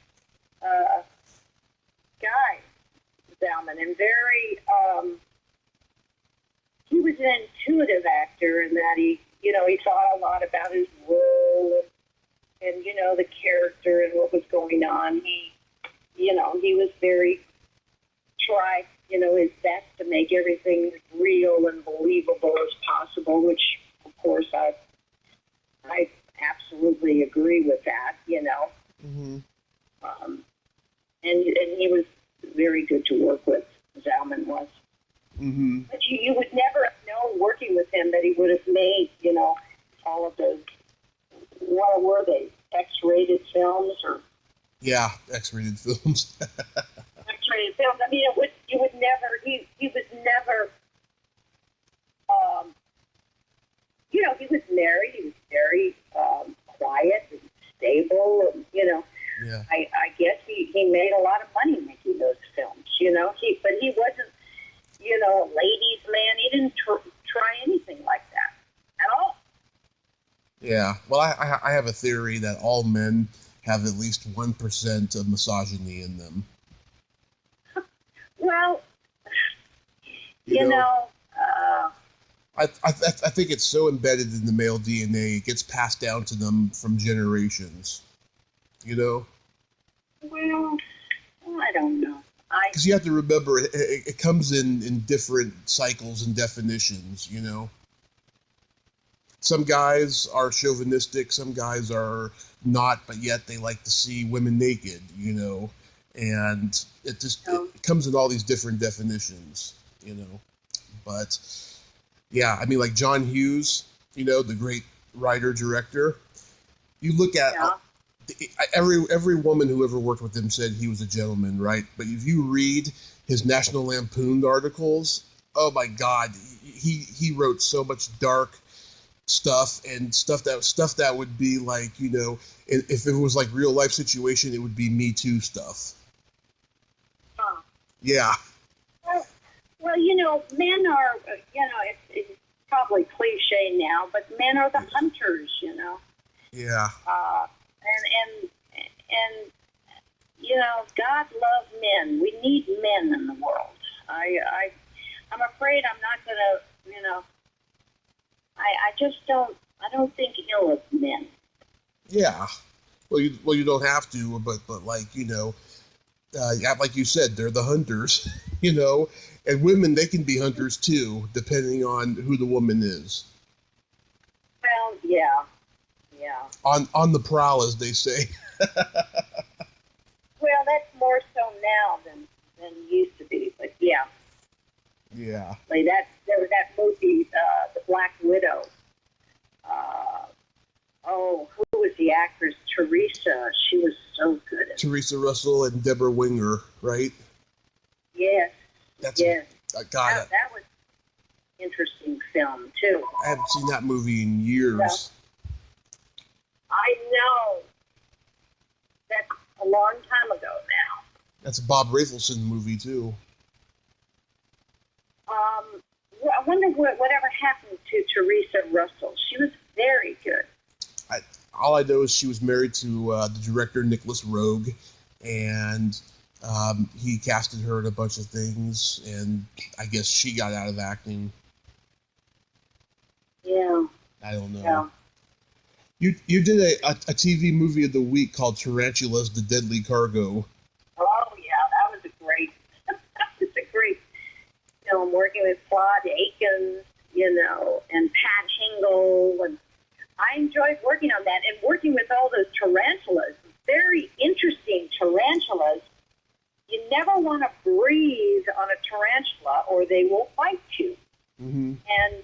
guy, Zalman, and very, he was an intuitive actor in that he thought a lot about his role and the character and what was going on. He was very, tried, his best to make everything real and believable as possible, which, of course, I absolutely agree with that, Mm-hmm. And he was very good to work with, Zalman was. Mm-hmm. But you would never have known working with him that he would have made, all of those, what were they, X-rated films or Yeah, X-rated films. X-rated films. I mean, you would never, he was never, he was married, he was very quiet and stable, and, Yeah. I guess he made a lot of money making those films, but he wasn't, a ladies' man. He didn't try anything like that at all. Yeah. Well, I have a theory that all men have at least 1% of misogyny in them. Well, I think it's so embedded in the male DNA, it gets passed down to them from generations. Well, I don't know. Because you have to remember, it comes in different cycles and definitions, Some guys are chauvinistic, some guys are not, but yet they like to see women naked, And it comes in all these different definitions, But, yeah, I mean, like John Hughes, the great writer-director, you look at... Every woman who ever worked with him said he was a gentleman, right? But if you read his National Lampoon articles, oh my God, he wrote so much dark stuff and stuff that would be like, if it was like real life situation, it would be Me Too stuff. Huh. Yeah. Well, men are, it's probably cliche now, but men are the hunters, Yeah. And God loves men. We need men in the world. I'm afraid I'm not gonna, I don't think ill of men. Yeah. Well, you don't have to, but like, like you said, they're the hunters, and women, they can be hunters too, depending on who the woman is. Well, yeah. On the prowl, as they say. Well, that's more so now than used to be, but yeah. Yeah. Like there was that movie, The Black Widow. Who was the actress? Teresa. She was so good at Teresa Russell and Deborah Winger, right? Yes. Yes. God, that was an interesting film, too. I haven't seen that movie in years. Yeah. I know. That's a long time ago now. That's a Bob Rafelson movie, too. I wonder whatever happened to Teresa Russell. She was very good. All I know is she was married to the director Nicholas Roeg, and he casted her in a bunch of things, and I guess she got out of acting. Yeah. I don't know. Yeah. You did a TV movie of the week called Tarantulas: The Deadly Cargo. Oh yeah, that was a great film. Working with Claude Akins, and Pat Hingle, and I enjoyed working on that and working with all those tarantulas. Very interesting tarantulas. You never want to breathe on a tarantula, or they will bite you. Mm-hmm. And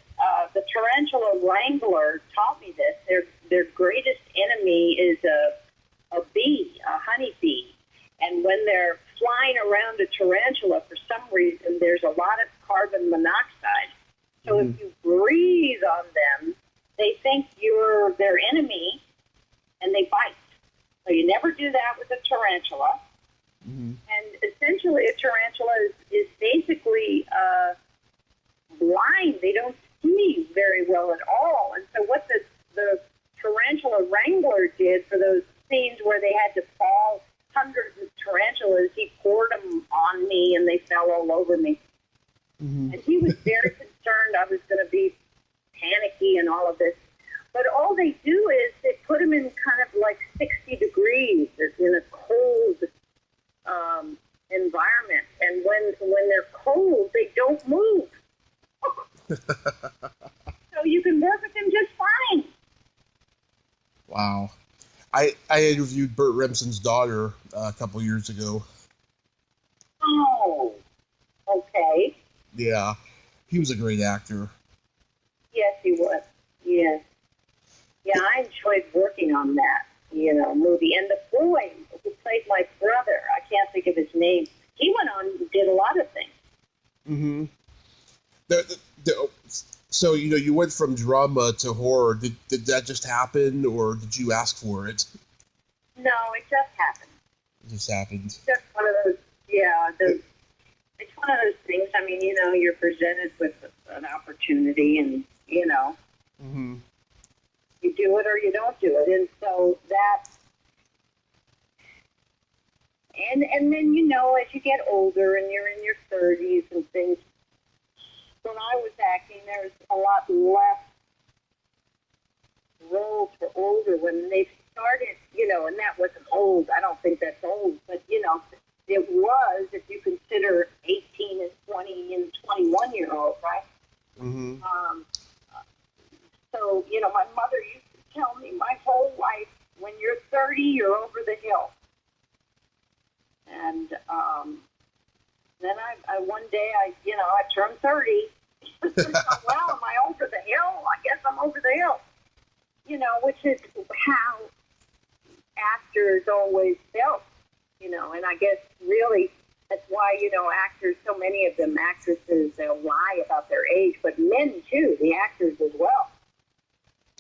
the tarantula wrangler taught me this. Their greatest enemy is a bee, a honeybee. And when they're flying around a tarantula, for some reason, there's a lot of carbon monoxide. So if you breathe on them, they think you're their enemy, and they bite. So you never do that with a tarantula. Mm-hmm. And essentially, a tarantula is basically blind. They don't see very well at all. And so what the tarantula wrangler did for those scenes where they had to fall, hundreds of tarantulas, he poured them on me, and they fell all over me. Mm-hmm. And he was very concerned I was going to be panicky and all of this. But all they do is they put them in kind of like 60 degrees in a cold environment. And when they're cold, they don't move. So you can work with them just fine. Wow. I interviewed Burt Remsen's daughter a couple years ago. Oh, okay. Yeah, he was a great actor. Yes, he was. Yes. Yeah, I enjoyed working on that, movie. And the boy who played my brother, I can't think of his name, he went on and did a lot of things. Mm-hmm. So, you went from drama to horror. Did that just happen, or did you ask for it? No, it just happened. It just happened. It's just one of those, it's one of those things. I mean, you're presented with an opportunity and, Mm-hmm. you do it or you don't do it. And so that, and then, as you get older and you're in your 30s and things, when I was acting, there was a lot less roles for older when they started, and that wasn't old. I don't think that's old, but, it was, if you consider 18 and 20 and 21-year-old, right? Mm-hmm. So, my mother used to tell me my whole life, when you're 30, you're over the hill. And then I one day, I turned 30. Well, am I over the hill? I guess I'm over the hill. Which is how actors always felt, and I guess really that's why, actors, so many of them, actresses, they'll lie about their age, but men too, the actors as well.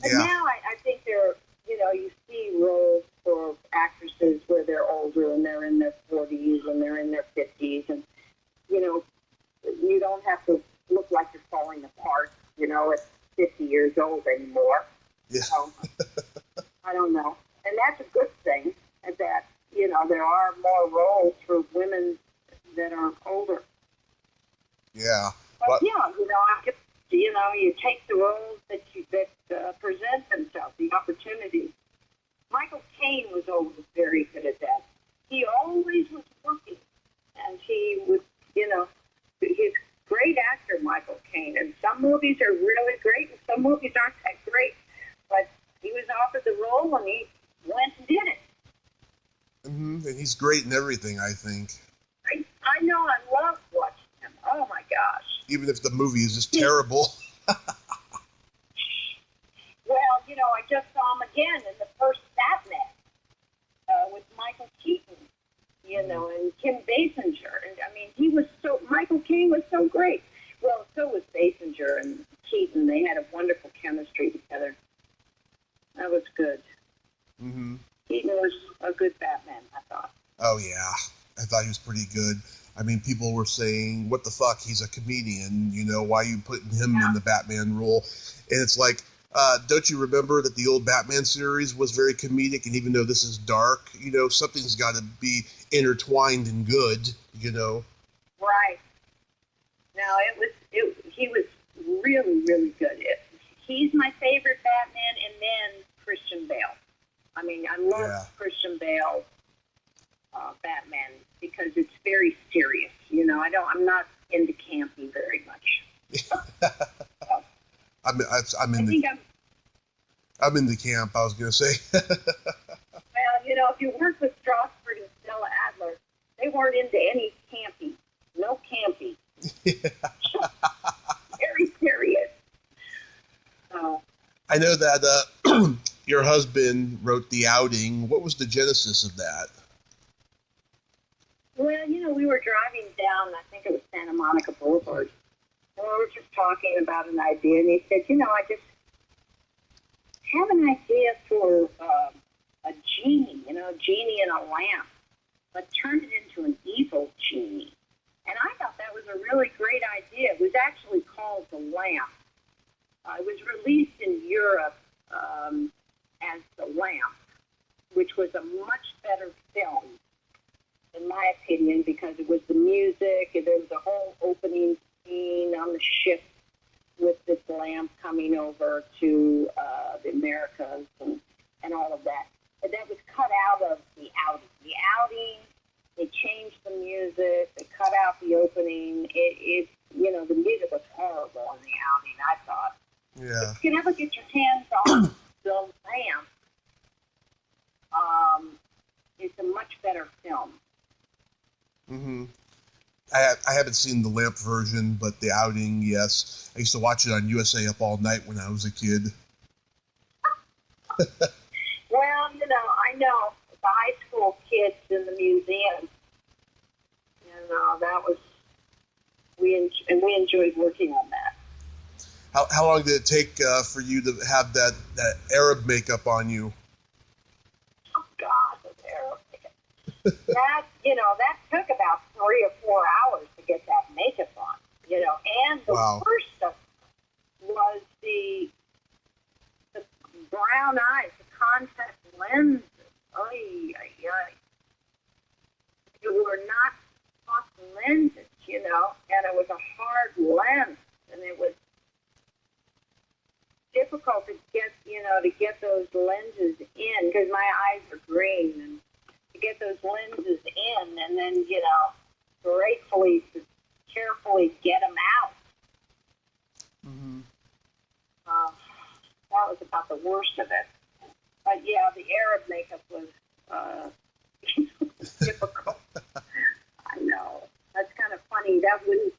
But now I think you see roles for actresses where they're older and they're in their 40s and they're in their 50s, and, you don't have to look like you're falling apart, at 50 years old anymore. Yeah. So, I don't know. And that's a good thing, that, there are more roles for women that are older. Yeah. But, I guess, you take the roles that present themselves, the opportunities. Michael Caine was always very good at that. He always was working, and he was, he's a great actor, Michael Caine. And some movies are really great, and some movies aren't that great. But he was offered the role, and he went and did it. Mm-hmm. And he's great in everything, I think. I know, I love watching him. Oh, my gosh. Even if the movie is just terrible. Well, I just saw him again in the first Batman with Michael Keaton, and Kim Basinger. And, I mean, Michael Caine was so great. Well, so was Basinger and Keaton. They had a wonderful chemistry together. That was good. Mm-hmm. Keaton was a good Batman, I thought. Oh, yeah. I thought he was pretty good. I mean, people were saying, what the fuck, he's a comedian, why are you putting him in the Batman role? And it's like, don't you remember that the old Batman series was very comedic, and even though this is dark, something's got to be intertwined and good, Right. No, he was really, really good. He's my favorite Batman, and then Christian Bale. I mean, I love Christian Bale Batman because it's very serious. I'm not into campy very much. I'm in the camp, I was going to say. Well, if you work with Strasberg and Stella Adler, they weren't into any campy. No campy. Very serious. I know that your husband wrote The Outing. What was the genesis of that? Well, we were driving down, I think it was Santa Monica Boulevard, and we were just talking about an idea, and he said, I just have an idea for a genie, a genie in a lamp, but turn it into an evil genie. And I thought that was a really great idea. It was actually called The Lamp. It was released in Europe as The Lamp, which was a much better film, in my opinion, because it was the music, and there was a whole opening scene on the ship with this lamp coming over to the Americas and all of that. And that was cut out of The Outing. The Outing, they changed the music, they cut out the opening. The music was horrible in The Outing, I thought. Yeah. If you can ever get your hands on The Lamp, it's a much better film. Mm-hmm. I haven't seen the Lamp version, but the Outing, yes. I used to watch it on USA Up All Night when I was a kid. Well, I know the high school kids in the museum. That was we enjoyed working on that. How long did it take for you to have that Arab makeup on you? Oh God, the Arab makeup. That took about 3 or 4 hours to get that makeup on. And the Wow. worst stuff was the brown eyes, the contact lenses. Ay, ay, ay. They were not soft lenses, and it was a hard lens, and it was difficult to get those lenses in because my eyes are green, and to get those lenses in, and then gratefully to carefully get them out. Mm-hmm. That was about the worst of it. But yeah, the Arab makeup was difficult. I know. That's kind of funny. That wouldn't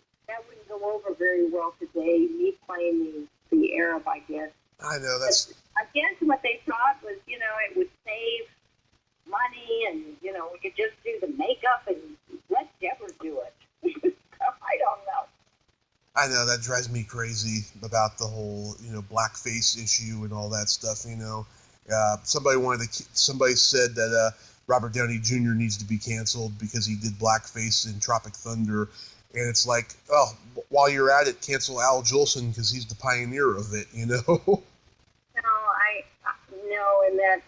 go over very well today. Me playing the Arab, I guess. I know that's. But I guess what they thought was, it would save money, and we could just do the makeup and let Deborah do it. I don't know. I know that drives me crazy about the whole blackface issue and all that stuff. Somebody said that Robert Downey Jr. needs to be canceled because he did blackface in Tropic Thunder, and it's like, oh, while you're at it, cancel Al Jolson because he's the pioneer of it. No, and that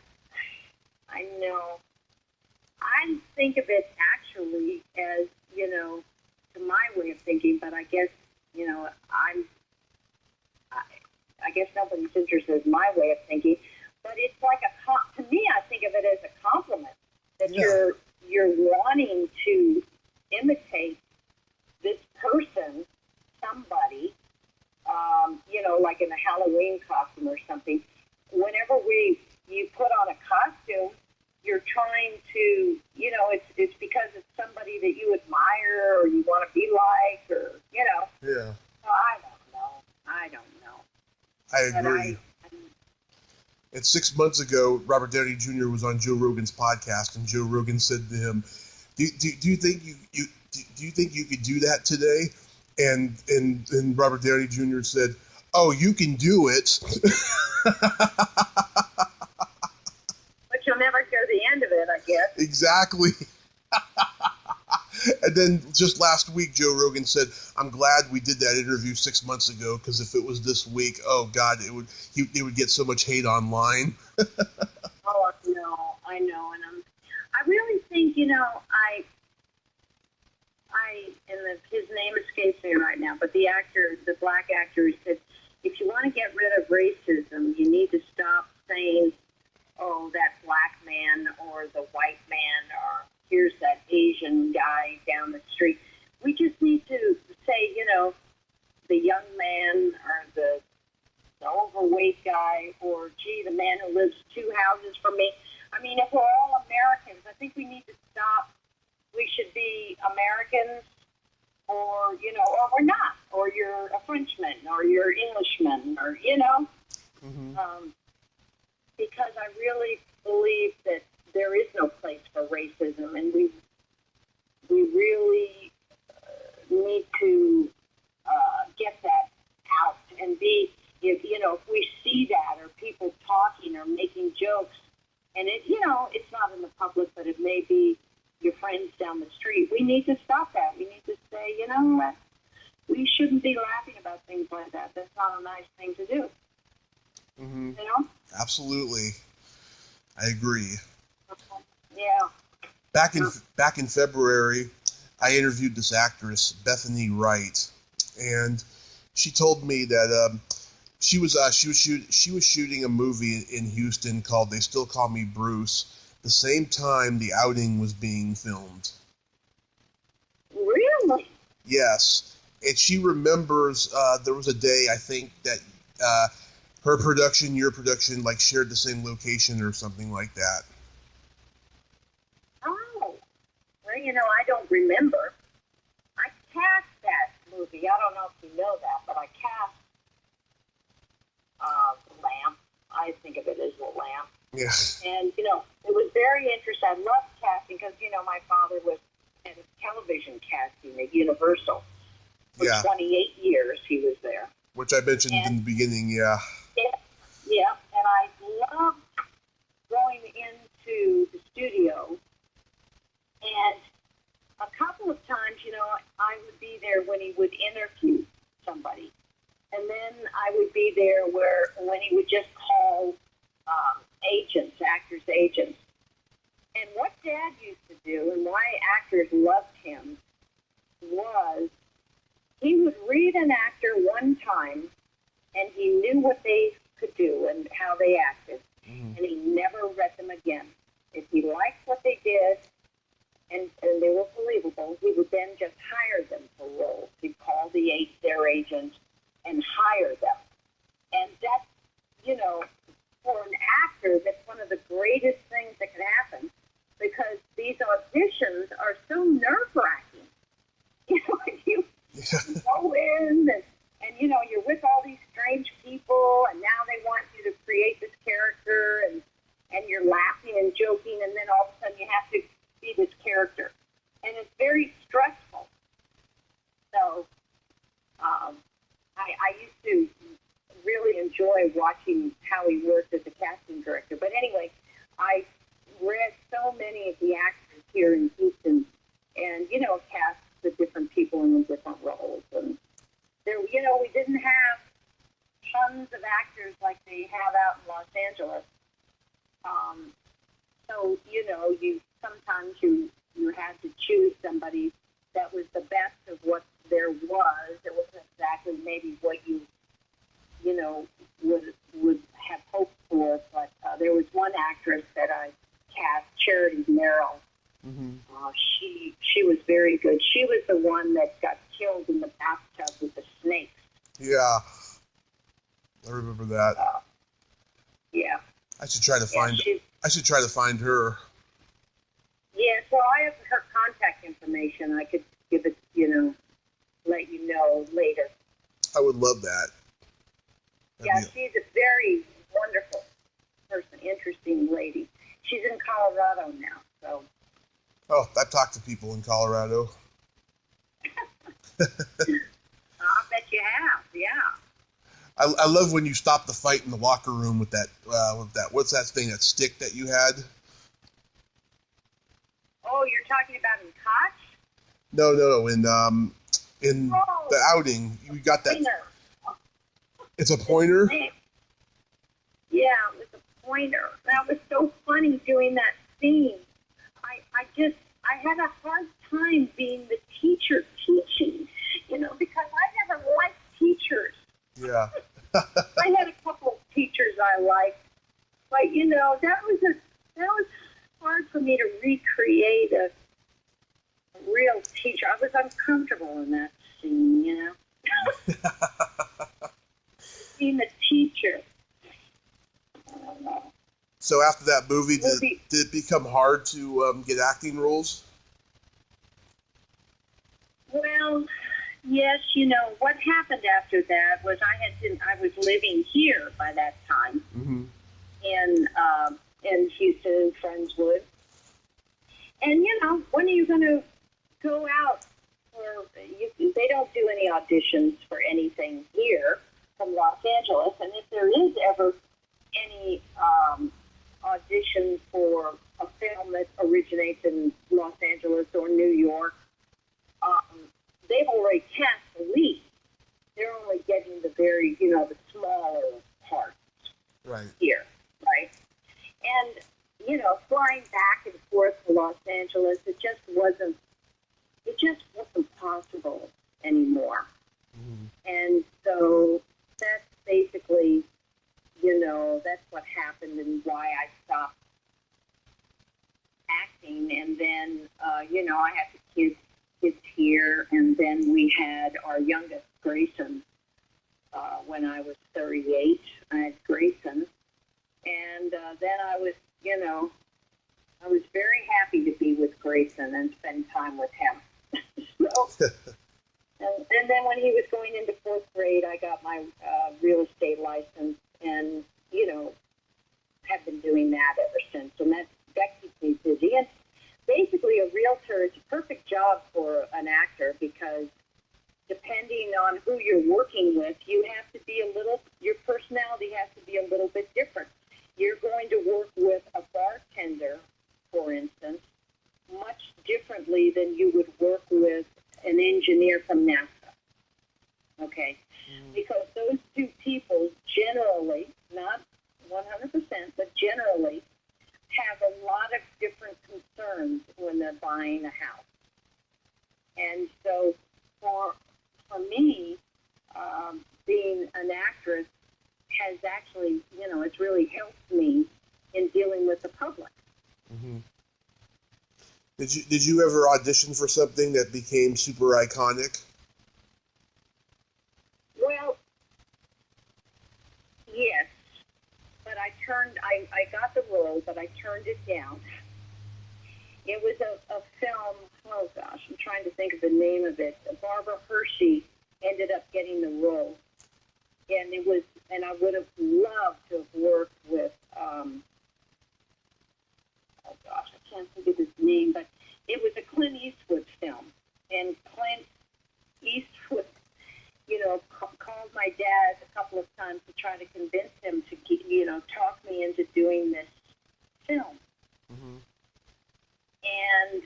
I know. I think of it actually as to my way of thinking, but I guess I guess nobody's interested in my way of thinking. But it's like to me, I think of it as a compliment that you're wanting to imitate this person, somebody, like in a Halloween costume or something. Whenever you put on a costume, you're trying to, it's because it's somebody that you admire or you want to be like, or Yeah. So I don't know. I agree. And 6 months ago, Robert Downey Jr. was on Joe Rogan's podcast, and Joe Rogan said to him, "Do you think you could do that today?" And Robert Downey Jr. said, "Oh, you can do it." But you'll never hear the end of it, I guess. Exactly. And then just last week, Joe Rogan said, "I'm glad we did that interview 6 months ago because if it was this week, oh God, it would get so much hate online." Oh, I know, and I really think his name escapes me right now, but the black actor, said, if you want to get rid of racism, you need to stop saying, "Oh, that black man," or "the white man," or "here's that Asian guy down the street." We just need to say, the young man, or the overweight guy, or gee, the man who lives 2 houses from me. I mean, if we're all Americans, I think we need to stop. We should be Americans, or we're not, or you're a Frenchman, or you're Englishman, or Mm-hmm. Because I really believe that there is no place for racism, and we really need to get that out and be, if we see that, or people talking or making jokes, and it's not in the public, but it may be your friends down the street. We need to stop that. We need to say, we shouldn't be laughing about things like that. That's not a nice thing to do. Mm-hmm. Absolutely, I agree. Yeah. Back in February, I interviewed this actress, Bethany Wright, and she told me that she was shooting a movie in Houston called "They Still Call Me Bruce." The same time The Outing was being filmed. Really? Yes, and she remembers there was a day, I think, that her production, your production, like shared the same location or something like that. Oh, well, I don't remember. I cast that movie. I don't know if you know that, but I cast the lamp. I think of it as the lamp. Yeah. And, you know, it was very interesting. I loved casting because, you know, my father was at television casting at Universal. For 28 years he was there. Which I mentioned in the beginning, Yeah, and I loved going into the studio, and a couple of times, you know, I would be there when he would interview somebody, and then I would be there when he would just call agents, actors' agents. And what Dad used to do, and why actors loved him, was he would read an actor one time, and he knew what they could do and how they acted, and he never read them again. If he liked what they did and they were believable, he would then just hire them for roles. He'd call their agent and hire them. And that's, you know, for an actor, that's one of the greatest things that can happen, because these auditions are so nerve-wracking. You know, you go in and, you know, you're with all these strange people, and now they want you to create this character, and you're laughing and joking, and then all of a sudden you have to be this character. And it's very stressful. So I used to really enjoy watching how he worked as a casting director. But anyway, I read so many of the actors here in Houston, and, you know, cast the different people in the different roles. And there, you know, we didn't have tons of actors like they have out in Los Angeles. So, you know, sometimes you had to choose somebody that was the best of what there was. It wasn't exactly maybe what you know, would have hoped for, but there was one actress that I cast, Charity Merrill. She was very good. She was the one that got killed in the bathtub with the snakes. Yeah, I remember that. Yeah. I should try to find her. Yeah, so I have her contact information. I could give it, you know, let you know later. I would love that. She's a very wonderful person, interesting lady. She's in Colorado now, so. Oh, I've talked to people in Colorado. I bet you have, yeah. I love when you stop the fight in the locker room with that what's that thing, that stick that you had? Oh, you're talking about in Kotch? No, in the outing, you got that. Pointer. It's a pointer? Yeah, it was a pointer. That was so funny doing that scene. I had a hard time being the teacher teaching, you know, because I never liked teachers. Yeah. I had a couple of teachers I liked, but, you know, that was hard for me to recreate a real teacher. I was uncomfortable in that scene, you know. Being a teacher. I don't know. So after that movie, did it become hard to get acting roles? Well, yes, you know, what happened after that was I was living here by that time in Houston, Friendswood. And, you know, when are you going to go out? They don't do any auditions for anything here from Los Angeles. And if there is ever any audition for a film that originates in Los Angeles or New York, they've already cast the lead. They're only getting the very, you know, the smaller parts here, right? And, you know, flying back and forth to Los Angeles, it just wasn't possible anymore. And so that's basically, you know, that's what happened and why I stopped acting. And then, you know, I had the kids here, and then we had our youngest, Grayson, when I was 38. I had Grayson. And then I was, you know, I was very happy to be with Grayson and spend time with him. So And then when he was going into fourth grade, I got my real estate license, and have been doing that ever since. And that keeps me busy. And basically, a realtor is a perfect job for an actor because depending on who you're working with, your personality has to be a little bit different. You're going to work with a bartender, for instance, much differently than you would work with an engineer from NASA. Okay? Because those two people generally, not 100%, but generally, have a lot of different concerns when they're buying a house. And so for me, being an actress has actually, it's really helped me in dealing with the public. Mm-hmm. Did you ever audition for something that became super iconic? Well, yes, but I got the role, but I turned it down. It was a film, oh gosh, I'm trying to think of the name of it. Barbara Hershey ended up getting the role. And I would have loved to have worked with, oh gosh, I can't think of his name, but it was a Clint Eastwood film. And Clint Eastwood, called my dad a couple of times to try to convince him to, talk me into doing this film. Mm-hmm. And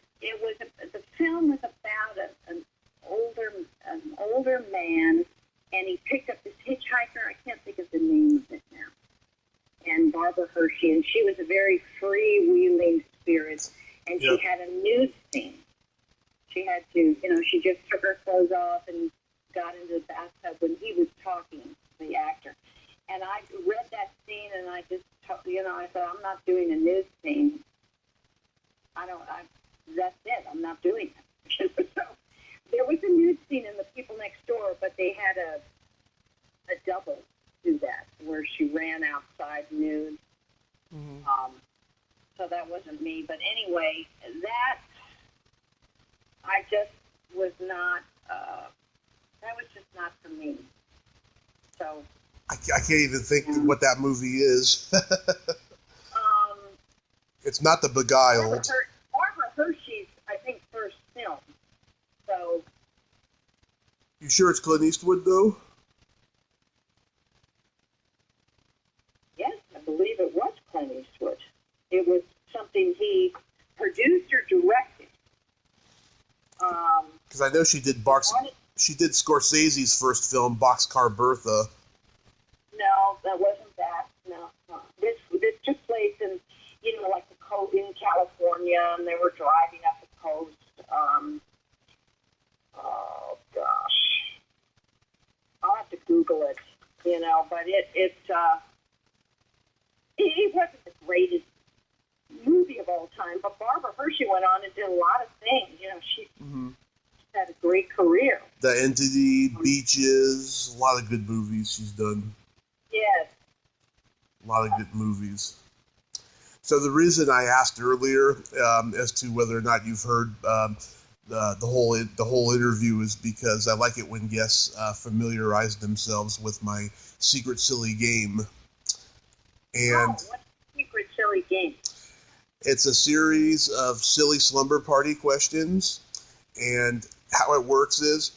the film was about an older man, and he picked up this hitchhiker. I can't think of the name of it now. And Barbara Hershey, and she was a very freewheeling spirit, and she had a nude scene. She had to, she just took her clothes off and got into the bathtub when he was talking, the actor. And I read that scene, and I just, I thought, I'm not doing a nude scene. That's it. I'm not doing it. So there was a nude scene in The People Next Door, but they had a double do that, where she ran outside nude. Mm-hmm. So that wasn't me. But anyway, that I just was not, that was just not for me. So I can't even think what that movie is. It's not The Beguiled. Barbara Hershey's, I think, first film. So. You sure it's Clint Eastwood, though? Yes, I believe it was Clint Eastwood. It was something he produced or directed. Because I know she did Scorsese's first film, Boxcar Bertha. No, that wasn't that. No. This took place in, like the coast in California, and they were driving up the coast. Oh gosh, I'll have to Google it. But it wasn't the greatest movie of all time. But Barbara Hershey went on and did a lot of things. She had a great career. The Entity, Beaches, a lot of good movies she's done. Yes. A lot of good movies. So the reason I asked earlier as to whether or not you've heard the whole interview is because I like it when guests familiarize themselves with my secret silly game. And what's the secret silly game? It's a series of silly slumber party questions, and how it works is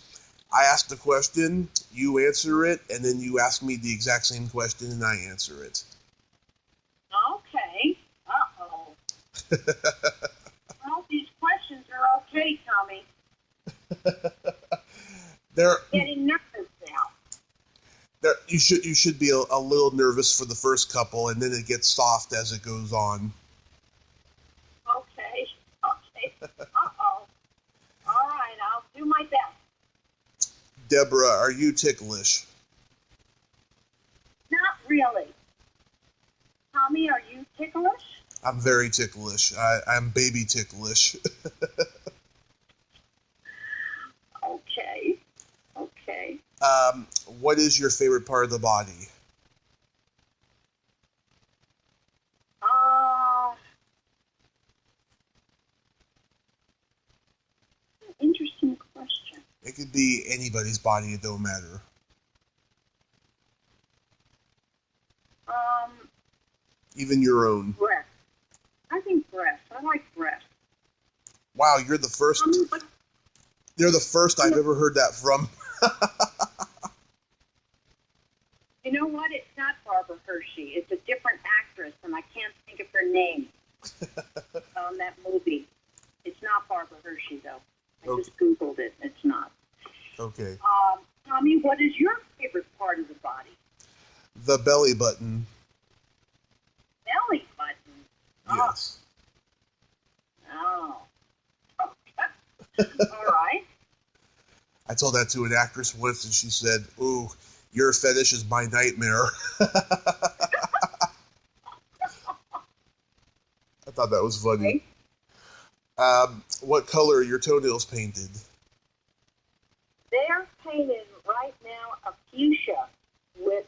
I ask the question, you answer it, and then you ask me the exact same question, and I answer it. Okay. Uh-oh. Well, these questions are okay, Tommy. They're getting nervous now. You should be a little nervous for the first couple, and then it gets soft as it goes on. Okay. Uh-oh. All right, I'll do my best. Deborah, are you ticklish? Not really. Tommy, are you ticklish? I'm very ticklish. I'm baby ticklish. Okay. What is your favorite part of the body? Interesting question. It could be anybody's body. It don't matter. Even your own. Breast. I think breast. I like breast. Wow, you're the first. You're the first I've ever heard that from. You know what? It's not Barbara Hershey. It's a different actress, and I can't think of her name on that movie. It's not Barbara Hershey, though. I just Googled it. It's not. Okay. Tommy, what is your favorite part of the body? The belly button. Belly button? Yes. Oh. All right. I told that to an actress once, and she said, "Ooh, your fetish is my nightmare." I thought that was funny. Okay. What color are your toenails painted? They're painted right now a fuchsia with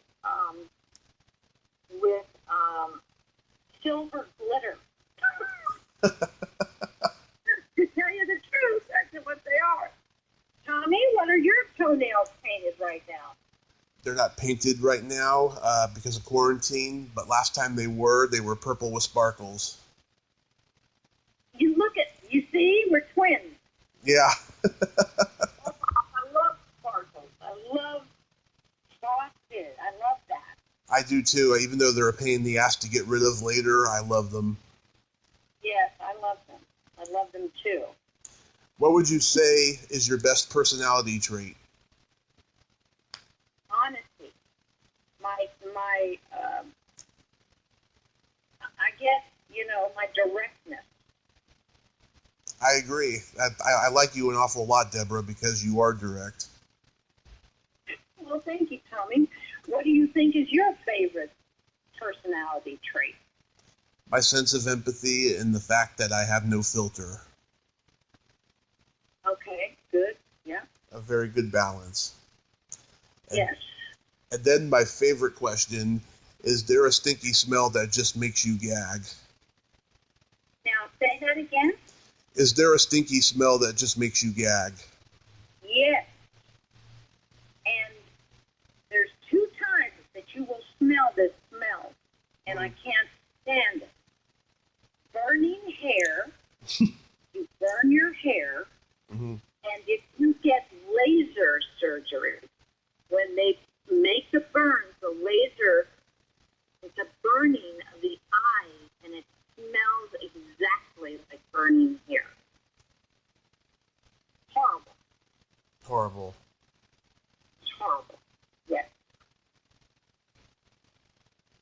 silver glitter. To tell you the truth, that's what they are. Tommy, what are your toenails painted right now? They're not painted right now because of quarantine, but last time they were purple with sparkles. You see, we're twins. Yeah. I love sparkles. I love frosted. I love that. I do too. Even though they're a pain in the ass to get rid of later, I love them. Yes, I love them. I love them too. What would you say is your best personality trait? Honesty. I guess, my directness. I agree. I like you an awful lot, Deborah, because you are direct. Well, thank you, Tommy. What do you think is your favorite personality trait? My sense of empathy and the fact that I have no filter. Okay, good. Yeah. A very good balance. Yes. And then my favorite question, is there a stinky smell that just makes you gag? Now, say that again? Is there a stinky smell that just makes you gag? Yes. And there's 2 times that you will smell this smell, and I can't stand it. Burning hair. You burn your hair, and if you get laser surgery, when they make the burns, the laser, it's a burning of the eye, and it smells exactly like burning hair. Horrible. Horrible. It's horrible. Yes.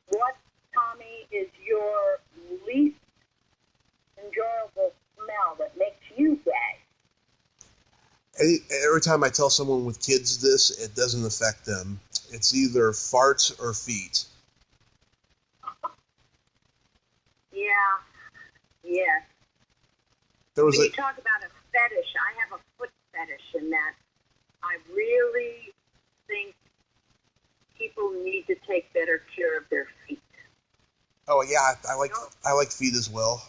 What, Tommy, is your least enjoyable smell that makes you gag? Every time I tell someone with kids this, it doesn't affect them. It's either farts or feet. Yeah. Yes. When you talk about a fetish, I have a foot fetish in that I really think people need to take better care of their feet. Oh yeah, I like feet as well.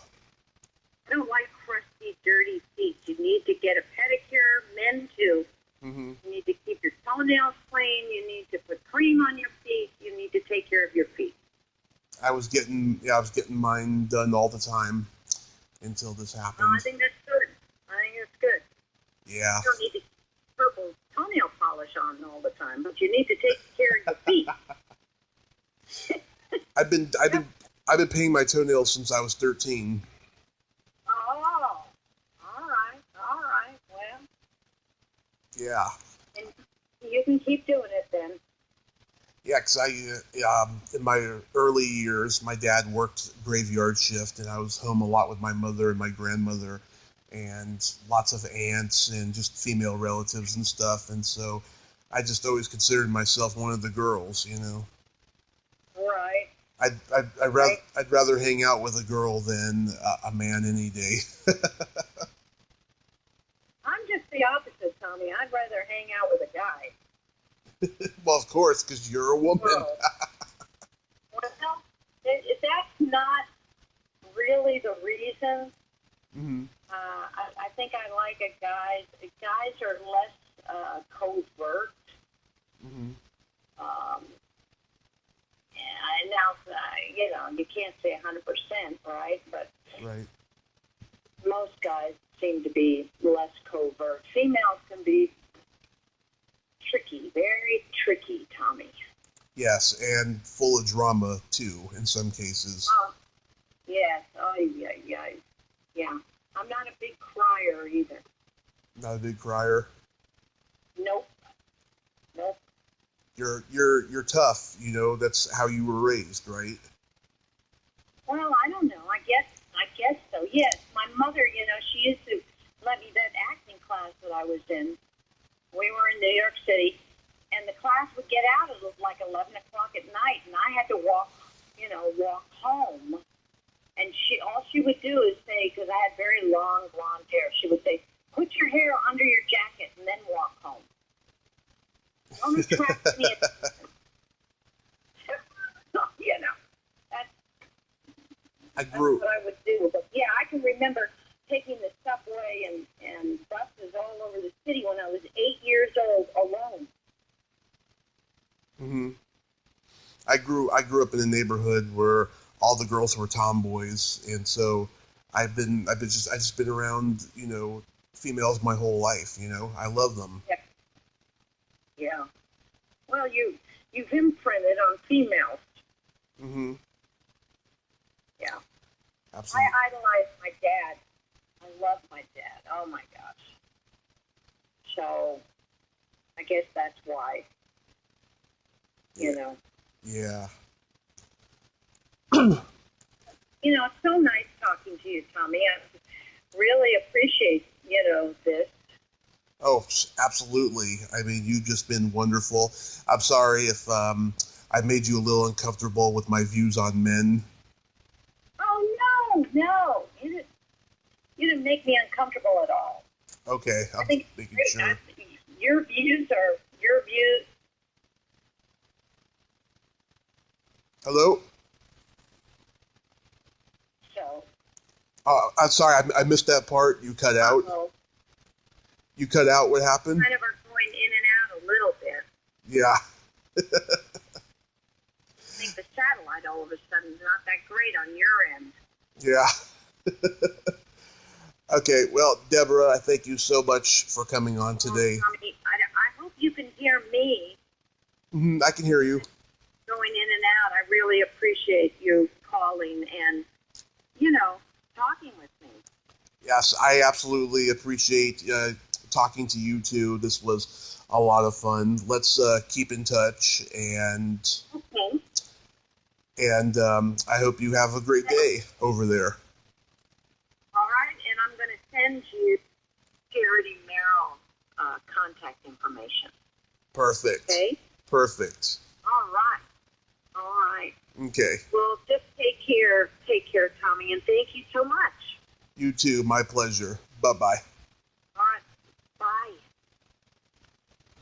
I don't like crusty, dirty feet. You need to get a pedicure, men too. Mm-hmm. You need to keep your toenails clean. You need to put cream on your feet. You need to take care of your feet. I was getting mine done all the time until this happened. I think that's good. Yeah. You don't need to purple toenail polish on all the time, but you need to take care of your feet. I've been painting my toenails since I was 13. Oh, all right. Well, Yeah. and you can keep doing it then. Yeah, because in my early years, my dad worked graveyard shift, and I was home a lot with my mother and my grandmother, and lots of aunts and just female relatives and stuff. And so, I just always considered myself one of the girls, Right. I'd rather hang out with a girl than a man any day. I'm just the opposite, Tommy. I'd rather hang out with a guy. Well, of course, because you're a woman. Well, that's not really the reason. Mm-hmm. I think I like a guy. Guys are less covert. Mm-hmm. And now, you can't say 100%, right? But Right. most guys seem to be less covert. Females can be tricky, very tricky, Tommy. Yes, and full of drama, too, in some cases. Yes. Oh, yeah. I'm not a big crier either. Not a big crier. Nope. You're tough, that's how you were raised, right? Well, I don't know. I guess so. Yes, my mother, she used to let me that acting class that I was in. We were in New York City, and the class would get out at like 11 o'clock at night, and I had to walk home. And all she would do is say, because I had very long blonde hair, she would say, "Put your hair under your jacket and then walk home. Don't attract any attention." That's what I would do. But yeah, I can remember taking the subway and buses all over the city when I was 8 years old alone. Mm-hmm. I grew up in a neighborhood where all the girls were tomboys, and so I've just been around, females my whole life, I love them. Yeah. Well, you've imprinted on females. Mm-hmm. Yeah. Absolutely. I idolize my dad. I love my dad. Oh my gosh. So I guess that's why. Yeah. It's so nice talking to you, Tommy. I really appreciate, this. Oh, absolutely. I mean, you've just been wonderful. I'm sorry if I made you a little uncomfortable with my views on men. Oh, no. You didn't make me uncomfortable at all. Okay, I think making sure. Your views are your views. Hello? So. I'm sorry, I missed that part. You cut out. You cut out. What happened? Kind of are going in and out a little bit. Yeah. I think the satellite all of a sudden is not that great on your end. Yeah. Okay, well, Deborah, I thank you so much for coming on today. Tommy, I hope you can hear me. Mm-hmm, I can hear you. Going in and out. I really appreciate you calling and, talking with me. Yes, I absolutely appreciate talking to you, too. This was a lot of fun. Let's keep in touch, and okay. And I hope you have a great day over there. All right, and I'm going to send you Charity Merrill's contact information. Perfect. Okay? Perfect. All right. Okay. Well, just take care, Tommy, and thank you so much. You too. My pleasure. Bye-bye. All right.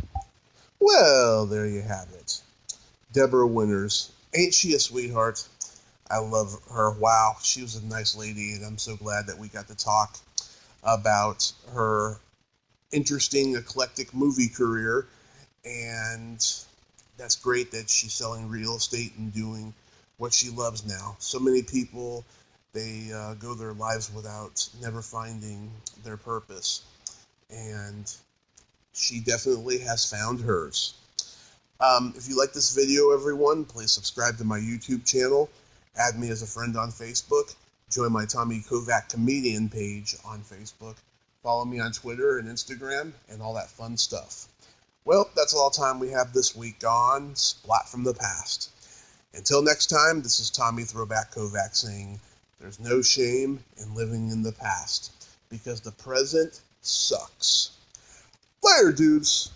Bye. Well, there you have it. Deborah Winters. Ain't she a sweetheart? I love her. Wow, she was a nice lady, and I'm so glad that we got to talk about her interesting, eclectic movie career. And that's great that she's selling real estate and doing what she loves now. So many people, they go their lives without never finding their purpose. And she definitely has found hers. If you like this video, everyone, please subscribe to my YouTube channel. Add me as a friend on Facebook. Join my Tommy Kovac comedian page on Facebook. Follow me on Twitter and Instagram and all that fun stuff. Well, that's all the time we have this week on Splat from the Past. Until next time, this is Tommy Throwback Kovac saying, there's no shame in living in the past, because the present sucks. Later, dudes.